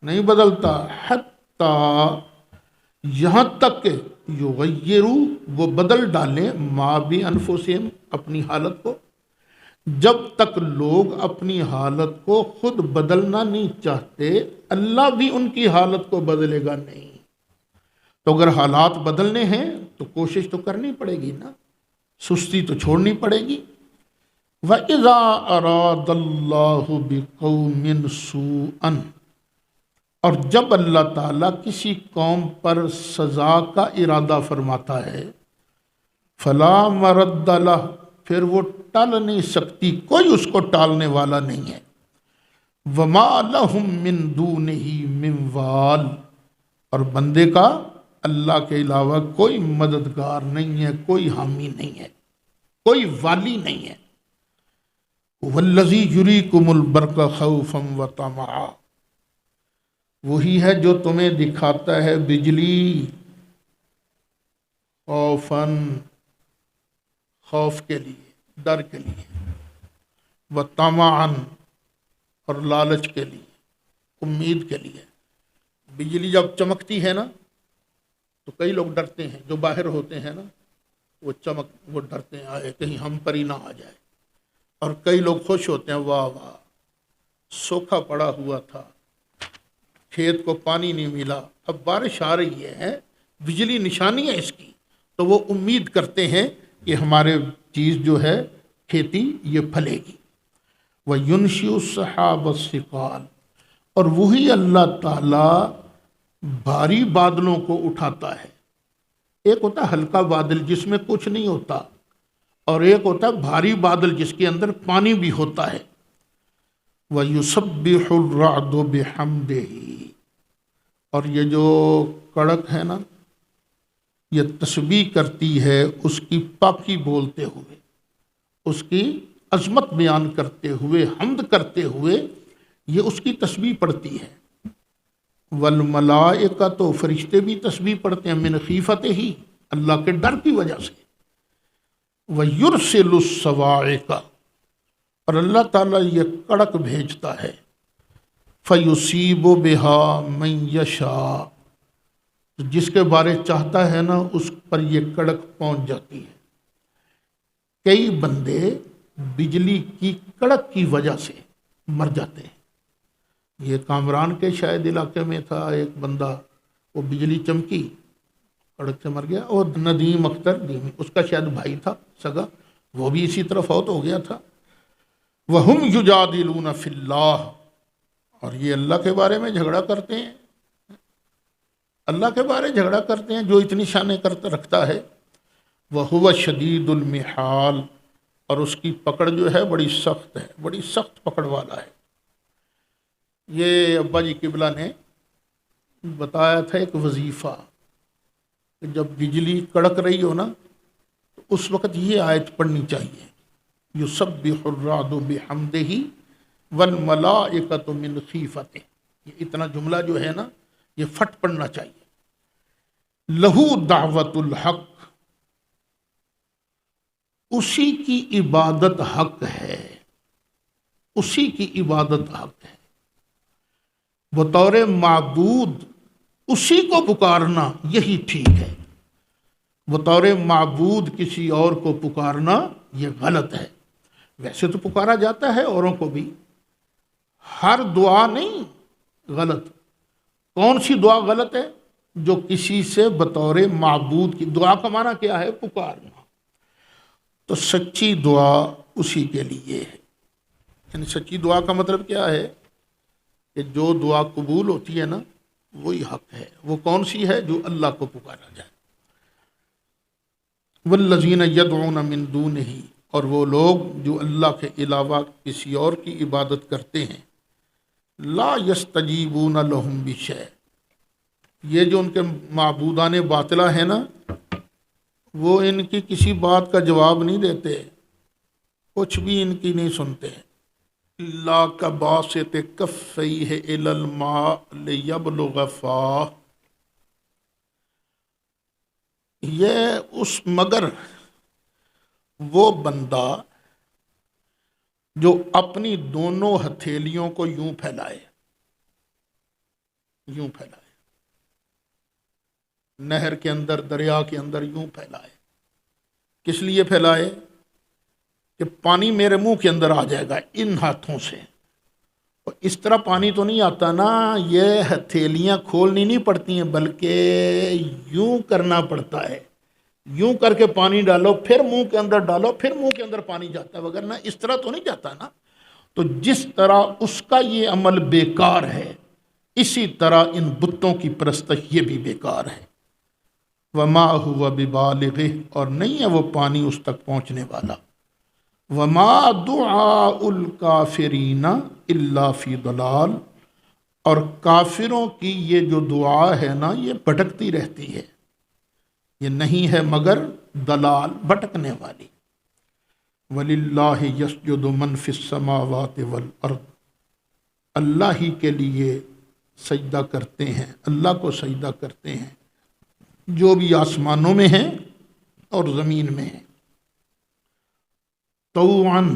نہیں بدلتا، حتیٰ یہاں تک کہ یغیروا وہ بدل ڈالیں، ما بانفسہم اپنی حالت کو، جب تک لوگ اپنی حالت کو خود بدلنا نہیں چاہتے اللہ بھی ان کی حالت کو بدلے گا نہیں۔ تو اگر حالات بدلنے ہیں تو کوشش تو کرنی پڑے گی نا، سستی تو چھوڑنی پڑے گی۔ وَإِذَا أَرَادَ اللَّهُ بِقَوْمٍ سُوءًا، اور جب اللہ تعالیٰ کسی قوم پر سزا کا ارادہ فرماتا ہے، فَلَا مَرَدَّ لَهُ، پھر وہ ٹال نہیں سکتی، کوئی اس کو ٹالنے والا نہیں ہے۔ وَمَا لَهُم مِّن دُونِهِ مِّن وَالٍ، اور بندے کا اللہ کے علاوہ کوئی مددگار نہیں ہے، کوئی حامی نہیں ہے، کوئی والی نہیں ہے۔ وَالَّذِي يُرِيكُمُ الْبَرْقَ خَوْفًا وَطَمَعًا، وہی ہے جو تمہیں دکھاتا ہے بجلی، خوفاً خوف کے لیے، ڈر کے لیے، وطمعاً اور لالچ کے لیے، امید کے لیے۔ بجلی جب چمکتی ہے نا تو کئی لوگ ڈرتے ہیں، جو باہر ہوتے ہیں نا وہ ڈرتے ہیں آئے کہیں ہم پر ہی نہ آ جائے، اور کئی لوگ خوش ہوتے ہیں، واہ واہ سوکھا پڑا ہوا تھا، کھیت کو پانی نہیں ملا، اب بارش آ رہی ہے، بجلی نشانی ہے اس کی، تو وہ امید کرتے ہیں کہ ہمارے چیز جو ہے کھیتی یہ پھلے گی۔ وَيُنْشِئُ السَّحَابَ الثِّقَالَ، اور وہی اللہ تعالیٰ بھاری بادلوں کو اٹھاتا ہے۔ ایک ہوتا ہے ہلکا بادل جس میں کچھ نہیں ہوتا، اور ایک ہوتا ہے بھاری بادل جس کے اندر پانی بھی ہوتا ہے۔ وَيُسَبِّحُ الرَّعْدُ بِحَمْدِهِ، اور یہ جو کڑک ہے نا یہ تسبیح کرتی ہے اس کی پاکی بولتے ہوئے، اس کی عظمت بیان کرتے ہوئے، حمد کرتے ہوئے یہ اس کی تسبیح پڑھتی ہے۔ والملائکۃ، تو فرشتے بھی تسبیح پڑھتے ہیں، من خیفتہ، اللہ کے ڈر کی وجہ سے۔ وَيُرْسِلُ الصَّوَاعِقَ، اور اللہ تعالیٰ یہ کڑک بھیجتا ہے، فَيُصِيبُ بِهَا مَن يَشَاءُ، جس کے بارے چاہتا ہے نا اس پر یہ کڑک پہنچ جاتی ہے۔ کئی بندے بجلی کی کڑک کی وجہ سے مر جاتے ہیں۔ یہ کامران کے شاید علاقے میں تھا ایک بندہ، وہ بجلی چمکی کڑک سے مر گیا، اور ندیم اختر دیمی اس کا شاید بھائی تھا سگا، وہ بھی اسی طرح فوت ہو گیا تھا۔ وَهُمْ يُجَادِلُونَ فِي اللَّهِ، اور یہ اللہ کے بارے میں جھگڑا کرتے ہیں، اللہ کے بارے جھگڑا کرتے ہیں جو اتنی شانیں رکھتا ہے۔ وَهُوَ شَدِيدُ الْمِحَالِ، اور اس کی پکڑ جو ہے بڑی سخت ہے، بڑی سخت پکڑ والا ہے۔ یہ ابا جی قبلہ نے بتایا تھا ایک وظیفہ، کہ جب بجلی کڑک رہی ہو نا تو اس وقت یہ آیت پڑھنی چاہیے، یُسَبِّحُ الرَّعْدُ بِحَمْدِهِ والملائکۃ من خیفتہ، یہ اتنا جملہ جو ہے نا یہ پھٹ پڑنا چاہیے۔ لہو دعوت الحق، اسی کی عبادت حق ہے، اسی کی عبادت حق ہے، بطور معبود اسی کو پکارنا یہی ٹھیک ہے، بطور معبود کسی اور کو پکارنا یہ غلط ہے۔ ویسے تو پکارا جاتا ہے اوروں کو بھی، ہر دعا نہیں غلط۔ کون سی دعا غلط ہے؟ جو کسی سے بطور معبود کی، دعا کا معنی کیا ہے؟ پکارنا۔ تو سچی دعا اسی کے لیے ہے، یعنی سچی دعا کا مطلب کیا ہے کہ جو دعا قبول ہوتی ہے نا وہی حق ہے۔ وہ کون سی ہے؟ جو اللہ کو پکارا جائے۔ والذین یدعون من دونہ، اور وہ لوگ جو اللہ کے علاوہ کسی اور کی عبادت کرتے ہیں، لا یستجیبون لہم بشیء، یہ جو ان کے معبودان باطلہ ہیں نا وہ ان کی کسی بات کا جواب نہیں دیتے، کچھ بھی ان کی نہیں سنتے۔ اللہ کا باسط کفیہ الی الماء لیبلغ فاہ، یہ اس مگر وہ بندہ جو اپنی دونوں ہتھیلیوں کو یوں پھیلائے، یوں پھیلائے، نہر کے اندر، دریا کے اندر یوں پھیلائے۔ کس لیے پھیلائے؟ کہ پانی میرے منہ کے اندر آ جائے گا ان ہاتھوں سے۔ اور اس طرح پانی تو نہیں آتا نا، یہ ہتھیلیاں کھولنی نہیں پڑتی ہیں بلکہ یوں کرنا پڑتا ہے، یوں کر کے پانی ڈالو، پھر منہ کے اندر ڈالو، پھر منہ کے اندر پانی جاتا ہے، وگرنہ اس طرح تو نہیں جاتا نا۔ تو جس طرح اس کا یہ عمل بیکار ہے، اسی طرح ان بتوں کی پرستش یہ بھی بیکار ہے۔ وما هو ببالغہ، اور نہیں ہے وہ پانی اس تک پہنچنے والا۔ وما دعاء الکافرین الا فی ضلال، اور کافروں کی یہ جو دعا ہے نا یہ بھٹکتی رہتی ہے، یہ نہیں ہے مگر ضلال، بھٹکنے والی۔ وَلِلَّهِ يَسْجُدُ مَنْ فِي السَّمَاوَاتِ وَالْأَرْضِ، اللہ ہی کے لیے سجدہ کرتے ہیں، اللہ کو سجدہ کرتے ہیں جو بھی آسمانوں میں ہیں اور زمین میں ہیں، طوعاً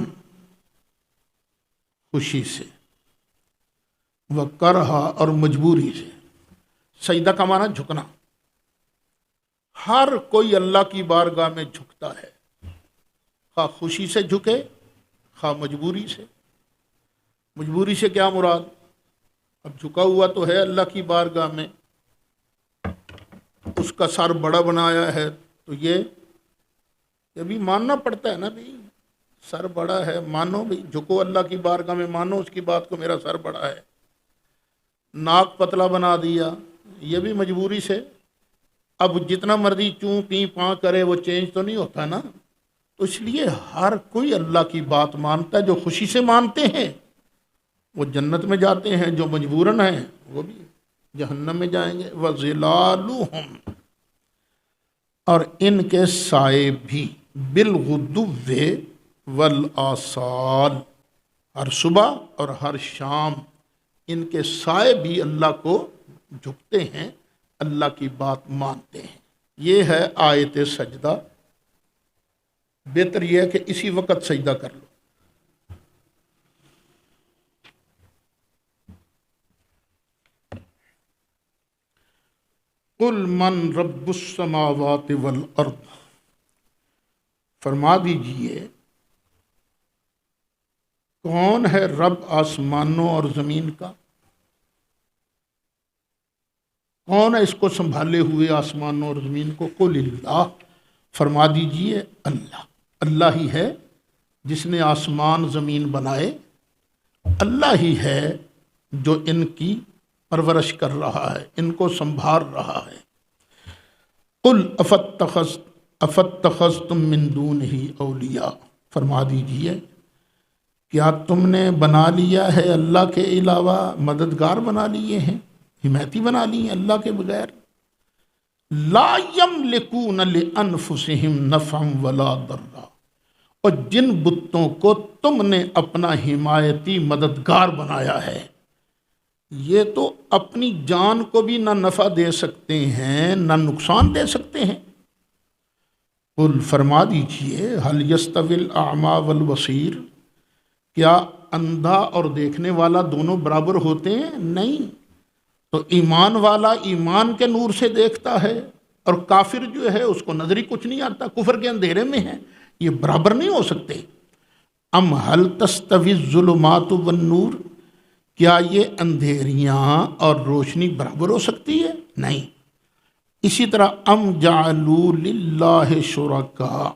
خوشی سے، وکرہا اور مجبوری سے۔ سجدہ کا معنی جھکنا، ہر کوئی اللہ کی بارگاہ میں جھکتا ہے، خواہ خوشی سے جھکے خواہ مجبوری سے۔ مجبوری سے کیا مراد؟ اب جھکا ہوا تو ہے اللہ کی بارگاہ میں، اس کا سر بڑا بنایا ہے تو یہ بھی ماننا پڑتا ہے نا بھی، سر بڑا ہے مانو بھی، جھکو اللہ کی بارگاہ میں، مانو اس کی بات کو، میرا سر بڑا ہے۔ ناک پتلا بنا دیا، یہ بھی مجبوری سے۔ اب جتنا مرضی چوں پیں پاں کرے وہ چینج تو نہیں ہوتا نا۔ تو اس لیے ہر کوئی اللہ کی بات مانتا ہے، جو خوشی سے مانتے ہیں وہ جنت میں جاتے ہیں، جو مجبوراً ہیں وہ بھی جہنم میں جائیں گے۔ وَظِلَالُهُمْ، اور ان کے سائے بھی، بالغدو والآصال، ہر صبح اور ہر شام ان کے سائے بھی اللہ کو جھکتے ہیں، اللہ کی بات مانتے ہیں۔ یہ ہے آیت سجدہ۔ بہتر یہ ہے کہ اسی وقت سجدہ کر لو۔ قل من رب السماوات والارض، فرما دیجئے کون ہے رب آسمانوں اور زمین کا؟ کون ہے اس کو سنبھالے ہوئے آسمانوں اور زمین کو؟ قل اللہ، فرما دیجئے اللہ، اللہ ہی ہے جس نے آسمان زمین بنائے، اللہ ہی ہے جو ان کی پرورش کر رہا ہے، ان کو سنبھال رہا ہے۔ قل افاتخذتم من دونہ اولیاء، فرما دیجئے کیا تم نے بنا لیا ہے اللہ کے علاوہ مددگار بنا لیے ہیں، حمایتی بنا لی ہیں اللہ کے بغیر؟ لا یملکون لانفسہم نفعا ولا ضرا، اور جن بتوں کو تم نے اپنا حمایتی مددگار بنایا ہے، یہ تو اپنی جان کو بھی نہ نفع دے سکتے ہیں نہ نقصان دے سکتے ہیں۔ قل فرما دیجئے هل يستوي الاعمى والبصیر، کیا اندھا اور دیکھنے والا دونوں برابر ہوتے ہیں؟ نہیں۔ تو ایمان والا ایمان کے نور سے دیکھتا ہے، اور کافر جو ہے اس کو نظر ہی کچھ نہیں آتا، کفر کے اندھیرے میں ہے، یہ برابر نہیں ہو سکتے۔ ام هل تستوی الظلمات والنور، کیا یہ اندھیریاں اور روشنی برابر ہو سکتی ہے؟ نہیں۔ اسی طرح ام جعلوا للہ شرکاء،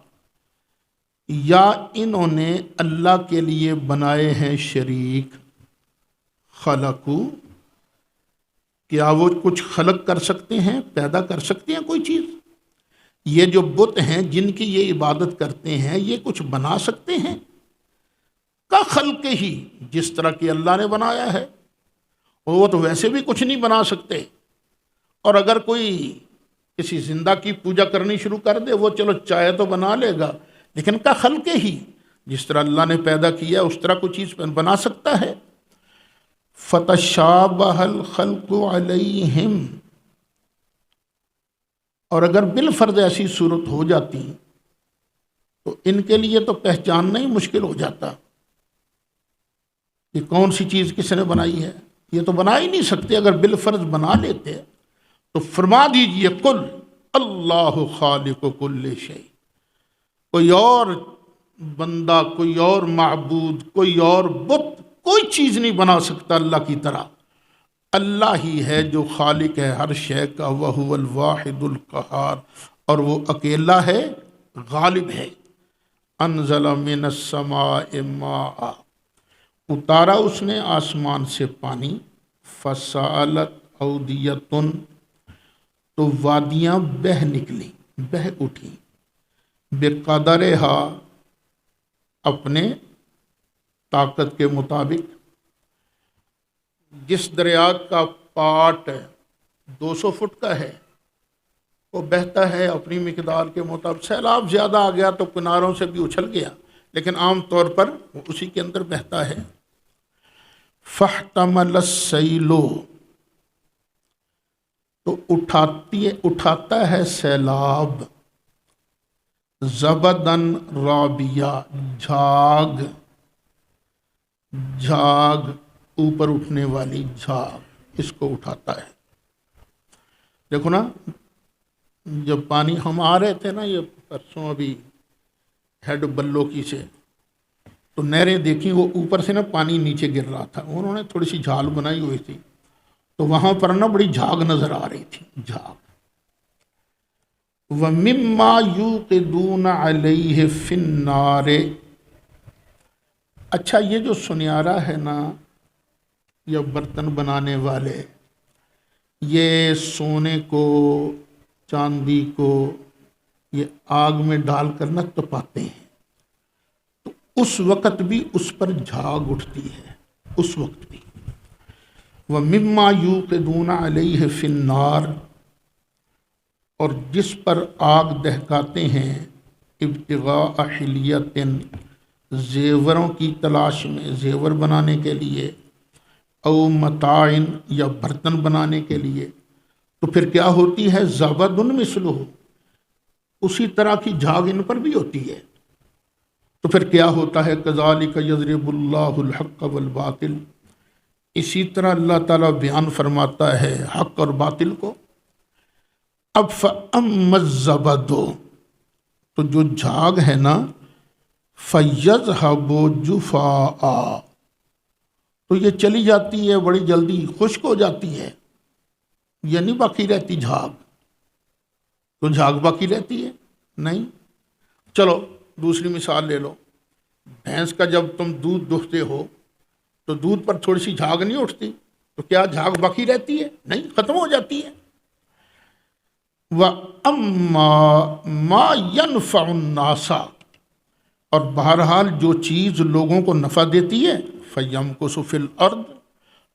یا انہوں نے اللہ کے لیے بنائے ہیں شریک، خلقو، کیا وہ کچھ خلق کر سکتے ہیں، پیدا کر سکتے ہیں کوئی چیز؟ یہ جو بت ہیں جن کی یہ عبادت کرتے ہیں، یہ کچھ بنا سکتے ہیں؟ کا خلق ہی، جس طرح کہ اللہ نے بنایا ہے، اور وہ تو ویسے بھی کچھ نہیں بنا سکتے۔ اور اگر کوئی کسی زندہ کی پوجا کرنی شروع کر دے، وہ چلو چاہے تو بنا لے گا، لیکن کا خلق ہی، جس طرح اللہ نے پیدا کیا اس طرح کوئی چیز بنا سکتا ہے؟ فتشابہ الخلق علیہم، اور اگر بالفرض ایسی صورت ہو جاتی تو ان کے لیے تو پہچاننا ہی مشکل ہو جاتا کہ کون سی چیز کس نے بنائی ہے۔ یہ تو بنا ہی نہیں سکتے، اگر بالفرض بنا لیتے تو فرما دیجئے قل اللہ خالق کل شیء، کوئی اور بندہ، کوئی اور معبود، کوئی اور بت کوئی چیز نہیں بنا سکتا اللہ کی طرح۔ اللہ ہی ہے جو خالق ہے ہر شے کا، وَهُوَ الْوَاحِدُ الْقَهَّارُ، اور وہ اکیلا ہے، غالب ہے۔ انزل من السماء ماء، اتارا اس نے آسمان سے پانی، فسالت اودیۃ، تو وادیاں بہہ نکلی، بہہ اٹھی، بقدرہا، اپنے طاقت کے مطابق۔ جس دریا کا پاٹ 200 فٹ کا ہے وہ بہتا ہے اپنی مقدار کے مطابق، سیلاب زیادہ آ گیا تو کناروں سے بھی اچھل گیا، لیکن عام طور پر وہ اسی کے اندر بہتا ہے۔ فاحتمل السیل، تو اٹھاتا ہے سیلاب، زبدن رابیہ، جھاگ اوپر اٹھنے والی جھاگ، اس کو اٹھاتا ہے۔ دیکھو نا، جب پانی ہم آ رہے تھے نا یہ پرسوں ابھی ہیڈ بلو کی سے، تو نہریں دیکھیں، وہ اوپر سے نا پانی نیچے گر رہا تھا، انہوں نے تھوڑی سی جھال بنائی ہوئی تھی، تو وہاں پر نا بڑی جھاگ نظر آ رہی تھی، جھاگ۔ وَمِمَّا يُوقِدُونَ عَلَيْهِ فِي النَّارِ، اچھا یہ جو سنیارا ہے نا، یا برتن بنانے والے، یہ سونے کو، چاندی کو، یہ آگ میں ڈال کر نہ تپاتے ہیں، تو اس وقت بھی اس پر جھاگ اٹھتی ہے، اس وقت بھی۔ وَمِمَّا يُوقِدُونَ عَلَيْهِ فِي النَّارِ، اور جس پر آگ دہکاتے ہیں، ابتغاء حلیۃ، زیوروں کی تلاش میں، زیور بنانے کے لیے، او متاعن، یا برتن بنانے کے لیے، تو پھر کیا ہوتی ہے؟ زبدن مثلہ، اسی طرح کی جھاگ ان پر بھی ہوتی ہے۔ تو پھر کیا ہوتا ہے؟ کذالک یضرب اللہ الحق والباطل، اسی طرح اللہ تعالیٰ بیان فرماتا ہے حق اور باطل کو۔ اب فَأَمَّا الزَّبَدُ، تو جو جھاگ ہے نا، فَيَذْهَبُ جُفَاءً، تو یہ چلی جاتی ہے بڑی جلدی، خشک ہو جاتی ہے، یہ نہیں باقی رہتی جھاگ۔ تو جھاگ باقی رہتی ہے؟ نہیں۔ چلو دوسری مثال لے لو، بھینس کا جب تم دودھ دہتے ہو تو دودھ پر تھوڑی سی جھاگ نہیں اٹھتی، تو کیا جھاگ باقی رہتی ہے؟ نہیں، ختم ہو جاتی ہے۔ وَأَمَّا مَا يَنْفَعُ النَّاسَ، اور بہرحال جو چیز لوگوں کو نفع دیتی ہے، فَيَمْكُثُ فِي الْأَرْضِ،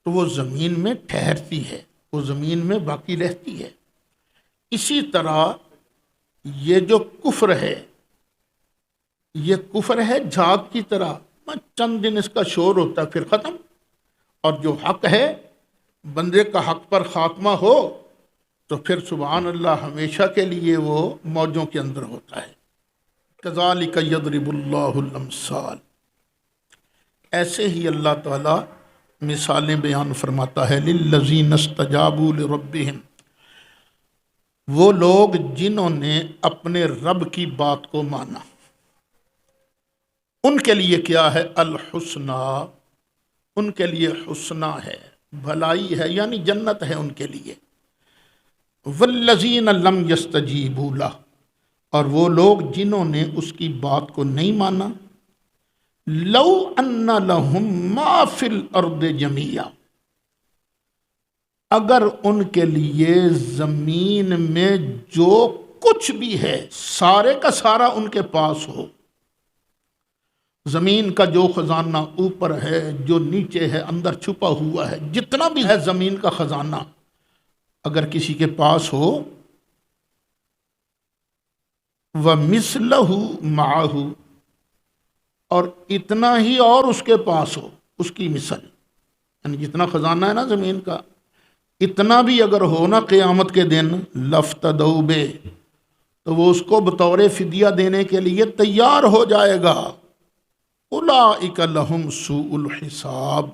تو وہ زمین میں ٹھہرتی ہے، وہ زمین میں باقی رہتی ہے۔ اسی طرح یہ جو کفر ہے، یہ کفر ہے جھاگ کی طرح، چند دن اس کا شور ہوتا ہے پھر ختم، اور جو حق ہے بندے کا حق پر خاتمہ ہو تو پھر سبحان اللہ ہمیشہ کے لیے وہ موجوں کے اندر ہوتا ہے۔ کذالک یضرب اللہ الامثال، ایسے ہی اللہ تعالیٰ مثالیں بیان فرماتا ہے۔ للذین استجابوا لربہم، وہ لوگ جنہوں نے اپنے رب کی بات کو مانا، ان کے لیے کیا ہے؟ الحسنہ، ان کے لیے حسنہ ہے، بھلائی ہے، یعنی جنت ہے ان کے لیے۔ والذین لم یستجیبوا لہ، اور وہ لوگ جنہوں نے اس کی بات کو نہیں مانا، لو ان لہم ما فی الارض جمیعا، اگر ان کے لیے زمین میں جو کچھ بھی ہے سارے کا سارا ان کے پاس ہو، زمین کا جو خزانہ اوپر ہے، جو نیچے ہے، اندر چھپا ہوا ہے، جتنا بھی ہے زمین کا خزانہ اگر کسی کے پاس ہو، وَمِثْلَهُ مَعَهُ، اور اتنا ہی اور اس کے پاس ہو، اس کی مثل، یعنی جتنا خزانہ ہے نا زمین کا، اتنا بھی اگر ہو نا قیامت کے دن، لَافْتَدَوْا بِهِ، تو وہ اس کو بطور فدیہ دینے کے لیے تیار ہو جائے گا۔ اولئک لہم سوء الحساب،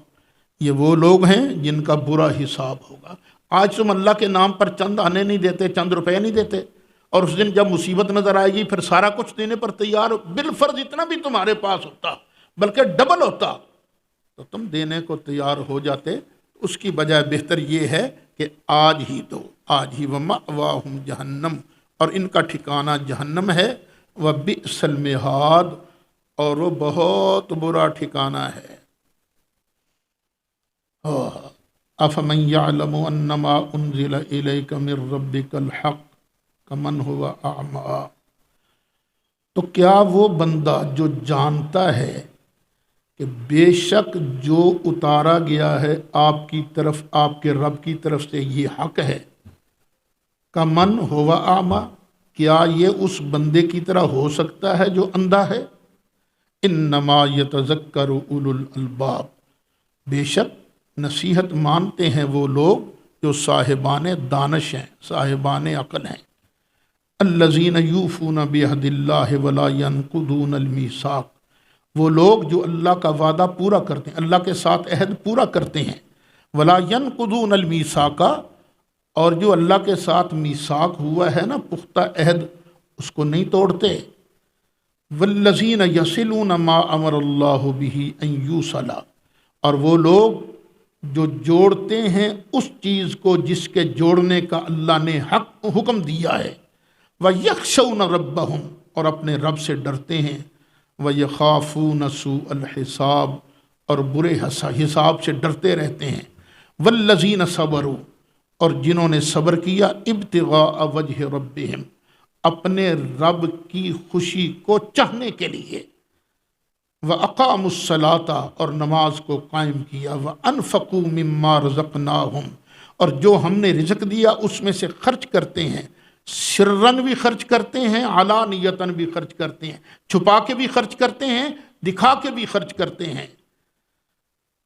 یہ وہ لوگ ہیں جن کا برا حساب ہوگا۔ آج تم اللہ کے نام پر چند آنے نہیں دیتے، چند روپے نہیں دیتے، اور اس دن جب مصیبت نظر آئے گی پھر سارا کچھ دینے پر تیار ہو، بالفرض اتنا بھی تمہارے پاس ہوتا بلکہ ڈبل ہوتا تو تم دینے کو تیار ہو جاتے۔ اس کی بجائے بہتر یہ ہے کہ آج ہی دو، آج ہی۔ وَمَأْوَاهُمْ جہنم، اور ان کا ٹھکانہ جہنم ہے۔ وَبِئْسَ الْمِہَادُ، اور وہ بہت برا ٹھکانہ ہے۔ أَفَمَنْ يَعْلَمُ أَنَّمَا أُنزِلَ إِلَيْكَ مِنْ رَبِّكَ الْحَقُّ كَمَنْ هُوَ أَعْمَىٰ، تو کیا وہ بندہ جو جانتا ہے کہ بے شک جو اتارا گیا ہے آپ کی طرف، آپ کے رب کی طرف سے یہ حق ہے، کمن ہوا اعمیٰ، کیا یہ اس بندے کی طرح ہو سکتا ہے جو اندھا ہے؟ انما یتذکر اولو الالباب، بے شک نصیحت مانتے ہیں وہ لوگ جو صاحبان دانش ہیں، صاحبان عقل ہیں۔ الذین یوفون بعہد اللہ ولا ینقضون المیثاق، وہ لوگ جو اللہ کا وعدہ پورا کرتے ہیں، اللہ کے ساتھ عہد پورا کرتے ہیں، ولا ینقضون المیثاق، اور جو اللہ کے ساتھ میثاق ہوا ہے نا پختہ عہد، اس کو نہیں توڑتے۔ والذین یصلون ما امر اللہ بہ ان یوصل، اور وہ لوگ جو جوڑتے ہیں اس چیز کو جس کے جوڑنے کا اللہ نے حکم دیا ہے۔ وَيَخْشَوْنَ رَبَّهُمْ، اور اپنے رب سے ڈرتے ہیں۔ وَيَخَافُونَ سُوءَ الْحِسَابِ، اور برے حساب سے ڈرتے رہتے ہیں۔ وَالَّذِينَ صَبَرُوا، اور جنہوں نے صبر کیا، ابتغاء وجہ ربہم، اپنے رب کی خوشی کو چاہنے کے لیے۔ وَأَقَامُوا الصَّلَاةَ، اور نماز کو قائم کیا۔ وَأَنفَقُوا مِمَّا رَزَقْنَاهُمْ، اور جو ہم نے رزق دیا اس میں سے خرچ کرتے ہیں، سرن بھی خرچ کرتے ہیں، علانیتاً بھی خرچ کرتے ہیں، چھپا کے بھی خرچ کرتے ہیں، دکھا کے بھی خرچ کرتے ہیں۔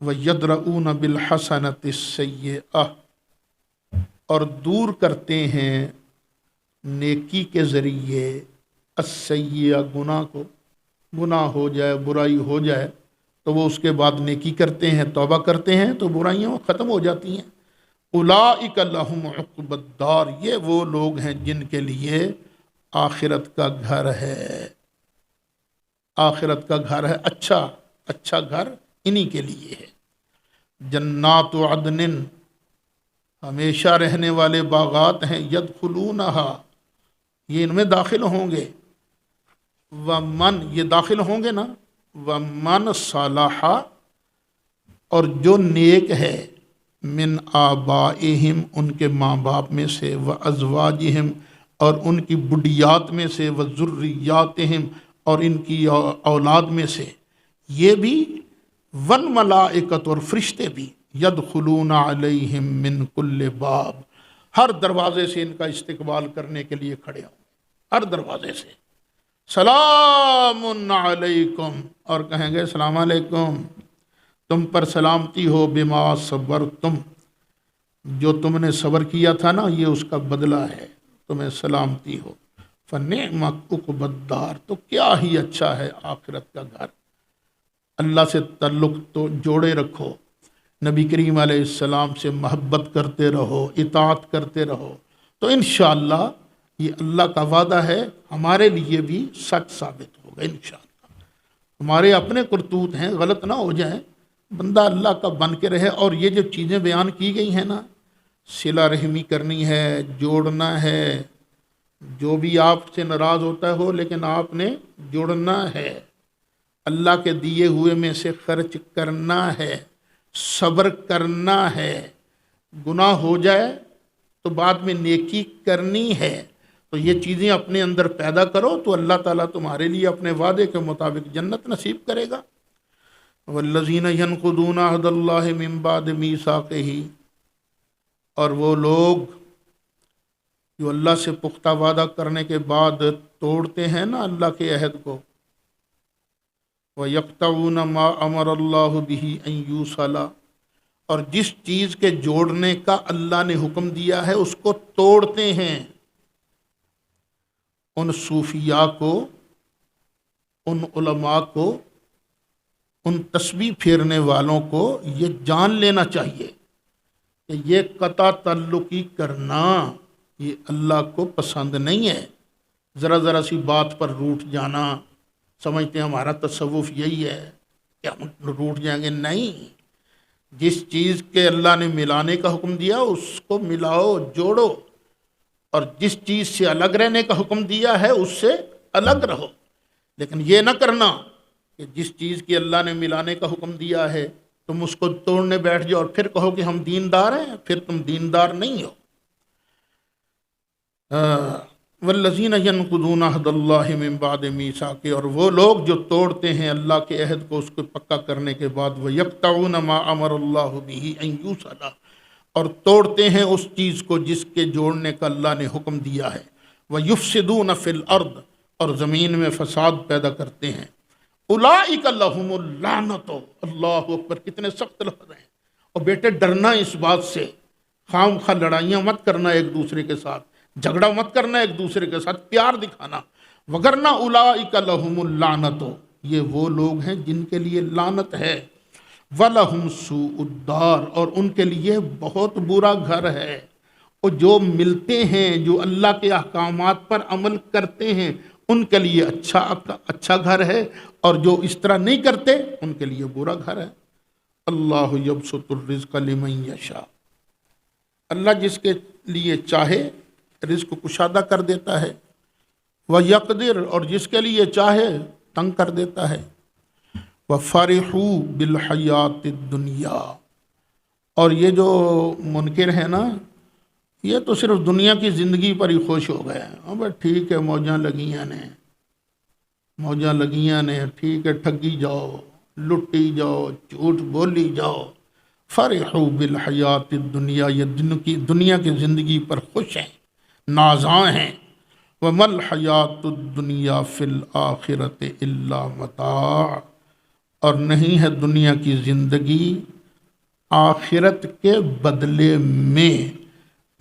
وَيَدْرَؤُونَ بِالْحَسَنَةِ السَّيِّئَةَ، اور دور کرتے ہیں نیکی کے ذریعے السیئہ، گناہ کو، گناہ ہو جائے، برائی ہو جائے تو وہ اس کے بعد نیکی کرتے ہیں، توبہ کرتے ہیں تو برائیاں ختم ہو جاتی ہیں۔ اولئک لہم عقبی الدار، یہ وہ لوگ ہیں جن کے لیے آخرت کا گھر ہے، آخرت کا گھر ہے، اچھا گھر انہی کے لیے ہے۔ جنات عدن، ہمیشہ رہنے والے باغات ہیں، یدخلونہا، یہ ان میں داخل ہوں گے۔ ومن، یہ داخل ہوں گے نا، ومن صالح، اور جو نیک ہے، من آبائہم، ان کے ماں باپ میں سے، وازواجہم، اور ان کی بڈیات میں سے، وذریاتہم، اور ان کی اولاد میں سے، یہ بھی، والملائکۃ، اور فرشتے بھی، یدخلون علیہم من کل باب، ہر دروازے سے ان کا استقبال کرنے کے لیے کھڑے ہوں، ہر دروازے سے، سلام علیکم، اور کہیں گے السلام علیکم، تم پر سلامتی ہو، بما صبرتم، جو تم نے صبر کیا تھا نا یہ اس کا بدلہ ہے، تمہیں سلامتی ہو، فنعم عقبی الدار، تو کیا ہی اچھا ہے آخرت کا گھر۔ اللہ سے تعلق تو جوڑے رکھو، نبی کریم علیہ السلام سے محبت کرتے رہو، اطاعت کرتے رہو، تو انشاءاللہ یہ اللہ کا وعدہ ہے ہمارے لیے بھی سچ ثابت ہوگا انشاءاللہ۔ ہمارے اپنے کرتوت ہیں، غلط نہ ہو جائیں، بندہ اللہ کا بن کے رہے۔ اور یہ جو چیزیں بیان کی گئی ہیں نا، صلہ رحمی کرنی ہے، جوڑنا ہے، جو بھی آپ سے ناراض ہوتا ہو لیکن آپ نے جوڑنا ہے، اللہ کے دیے ہوئے میں سے خرچ کرنا ہے، صبر کرنا ہے، گناہ ہو جائے تو بعد میں نیکی کرنی ہے، تو یہ چیزیں اپنے اندر پیدا کرو تو اللہ تعالیٰ تمہارے لیے اپنے وعدے کے مطابق جنت نصیب کرے گا۔ والذین ینقضون عہد اللہ من بعد میثاقہ، اور وہ لوگ جو اللہ سے پختہ وعدہ کرنے کے بعد توڑتے ہیں نا اللہ کے عہد کو، وَيَقْطَعُونَ مَا أَمَرَ اللَّهُ بِهِ أَن يُوصَلَ، اور جس چیز کے جوڑنے کا اللہ نے حکم دیا ہے اس کو توڑتے ہیں، ان صوفیاء کو، ان علماء کو، ان تسبیح پھیرنے والوں کو یہ جان لینا چاہیے کہ یہ قطع تعلقی کرنا یہ اللہ کو پسند نہیں ہے۔ ذرا ذرا سی بات پر روٹھ جانا، سمجھتے ہیں ہمارا تصوف یہی ہے کہ ہم روٹھ جائیں گے، نہیں، جس چیز کے اللہ نے ملانے کا حکم دیا اس کو ملاؤ، جوڑو، اور جس چیز سے الگ رہنے کا حکم دیا ہے اس سے الگ رہو، لیکن یہ نہ کرنا کہ جس چیز کی اللہ نے ملانے کا حکم دیا ہے تم اس کو توڑنے بیٹھ جاؤ اور پھر کہو کہ ہم دیندار ہیں، پھر تم دیندار نہیں ہو۔ والذین ینقضون عہد اللہ من بعد میثاقہ، اور وہ لوگ جو توڑتے ہیں اللہ کے عہد کو اس کو پکا کرنے کے بعد، وَيَقْطَعُونَ مَا أَمَرَ اللَّهُ بِهِ أَن يُوصَلَ، اور توڑتے ہیں اس چیز کو جس کے جوڑنے کا اللہ نے حکم دیا ہے، وَيُفْسِدُونَ فِي الْأَرْضِ، اور زمین میں فساد پیدا کرتے ہیں، اولئک لہم اللعنۃ، اللہ اکبر، کتنے سخت لفظ ہیں۔ اور بیٹے ڈرنا اس بات سے، خام خواہ لڑائیاں مت کرنا ایک دوسرے کے ساتھ، جھگڑا مت کرنا ایک دوسرے کے ساتھ، پیار دکھانا، وگرنہ اولئک لہم اللعنۃ، یہ وہ لوگ ہیں جن کے لیے لعنت ہے، وَلَهُمْ سُوءُ الدَّارِ، اور ان کے لیے بہت برا گھر ہے۔ اور جو ملتے ہیں، جو اللہ کے احکامات پر عمل کرتے ہیں، ان کے لیے اچھا گھر ہے، اور جو اس طرح نہیں کرتے ان کے لیے برا گھر ہے۔ اللہ یبسط الرزق لمن یشاء، اللہ جس کے لیے چاہے رزق کشادہ کر دیتا ہے، وَيَقْدِرُ، اور جس کے لیے چاہے تنگ کر دیتا ہے، وَفَرِحُوا بِالْحَيَاةِ الدُّنْيَا، اور یہ جو منکر ہے نا یہ تو صرف دنیا کی زندگی پر ہی خوش ہو گئے ہیں، بس ٹھیک ہے، موجاں لگیاں نے، ٹھیک ہے، ٹھگی جاؤ، لٹی جاؤ، جھوٹ بولی جاؤ، فرحوا بالحیات الدنیا، یہ دنیا کی زندگی پر خوش ہیں، نازاں ہیں، وما الحیات الدنیا فی الآخرۃ الا متاع، اور نہیں ہے دنیا کی زندگی آخرت کے بدلے میں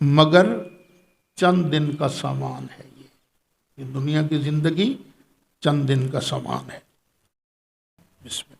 مگر چند دن کا سامان ہے۔ یہ دنیا کی زندگی چند دن کا سامان ہے۔ بسم اللہ۔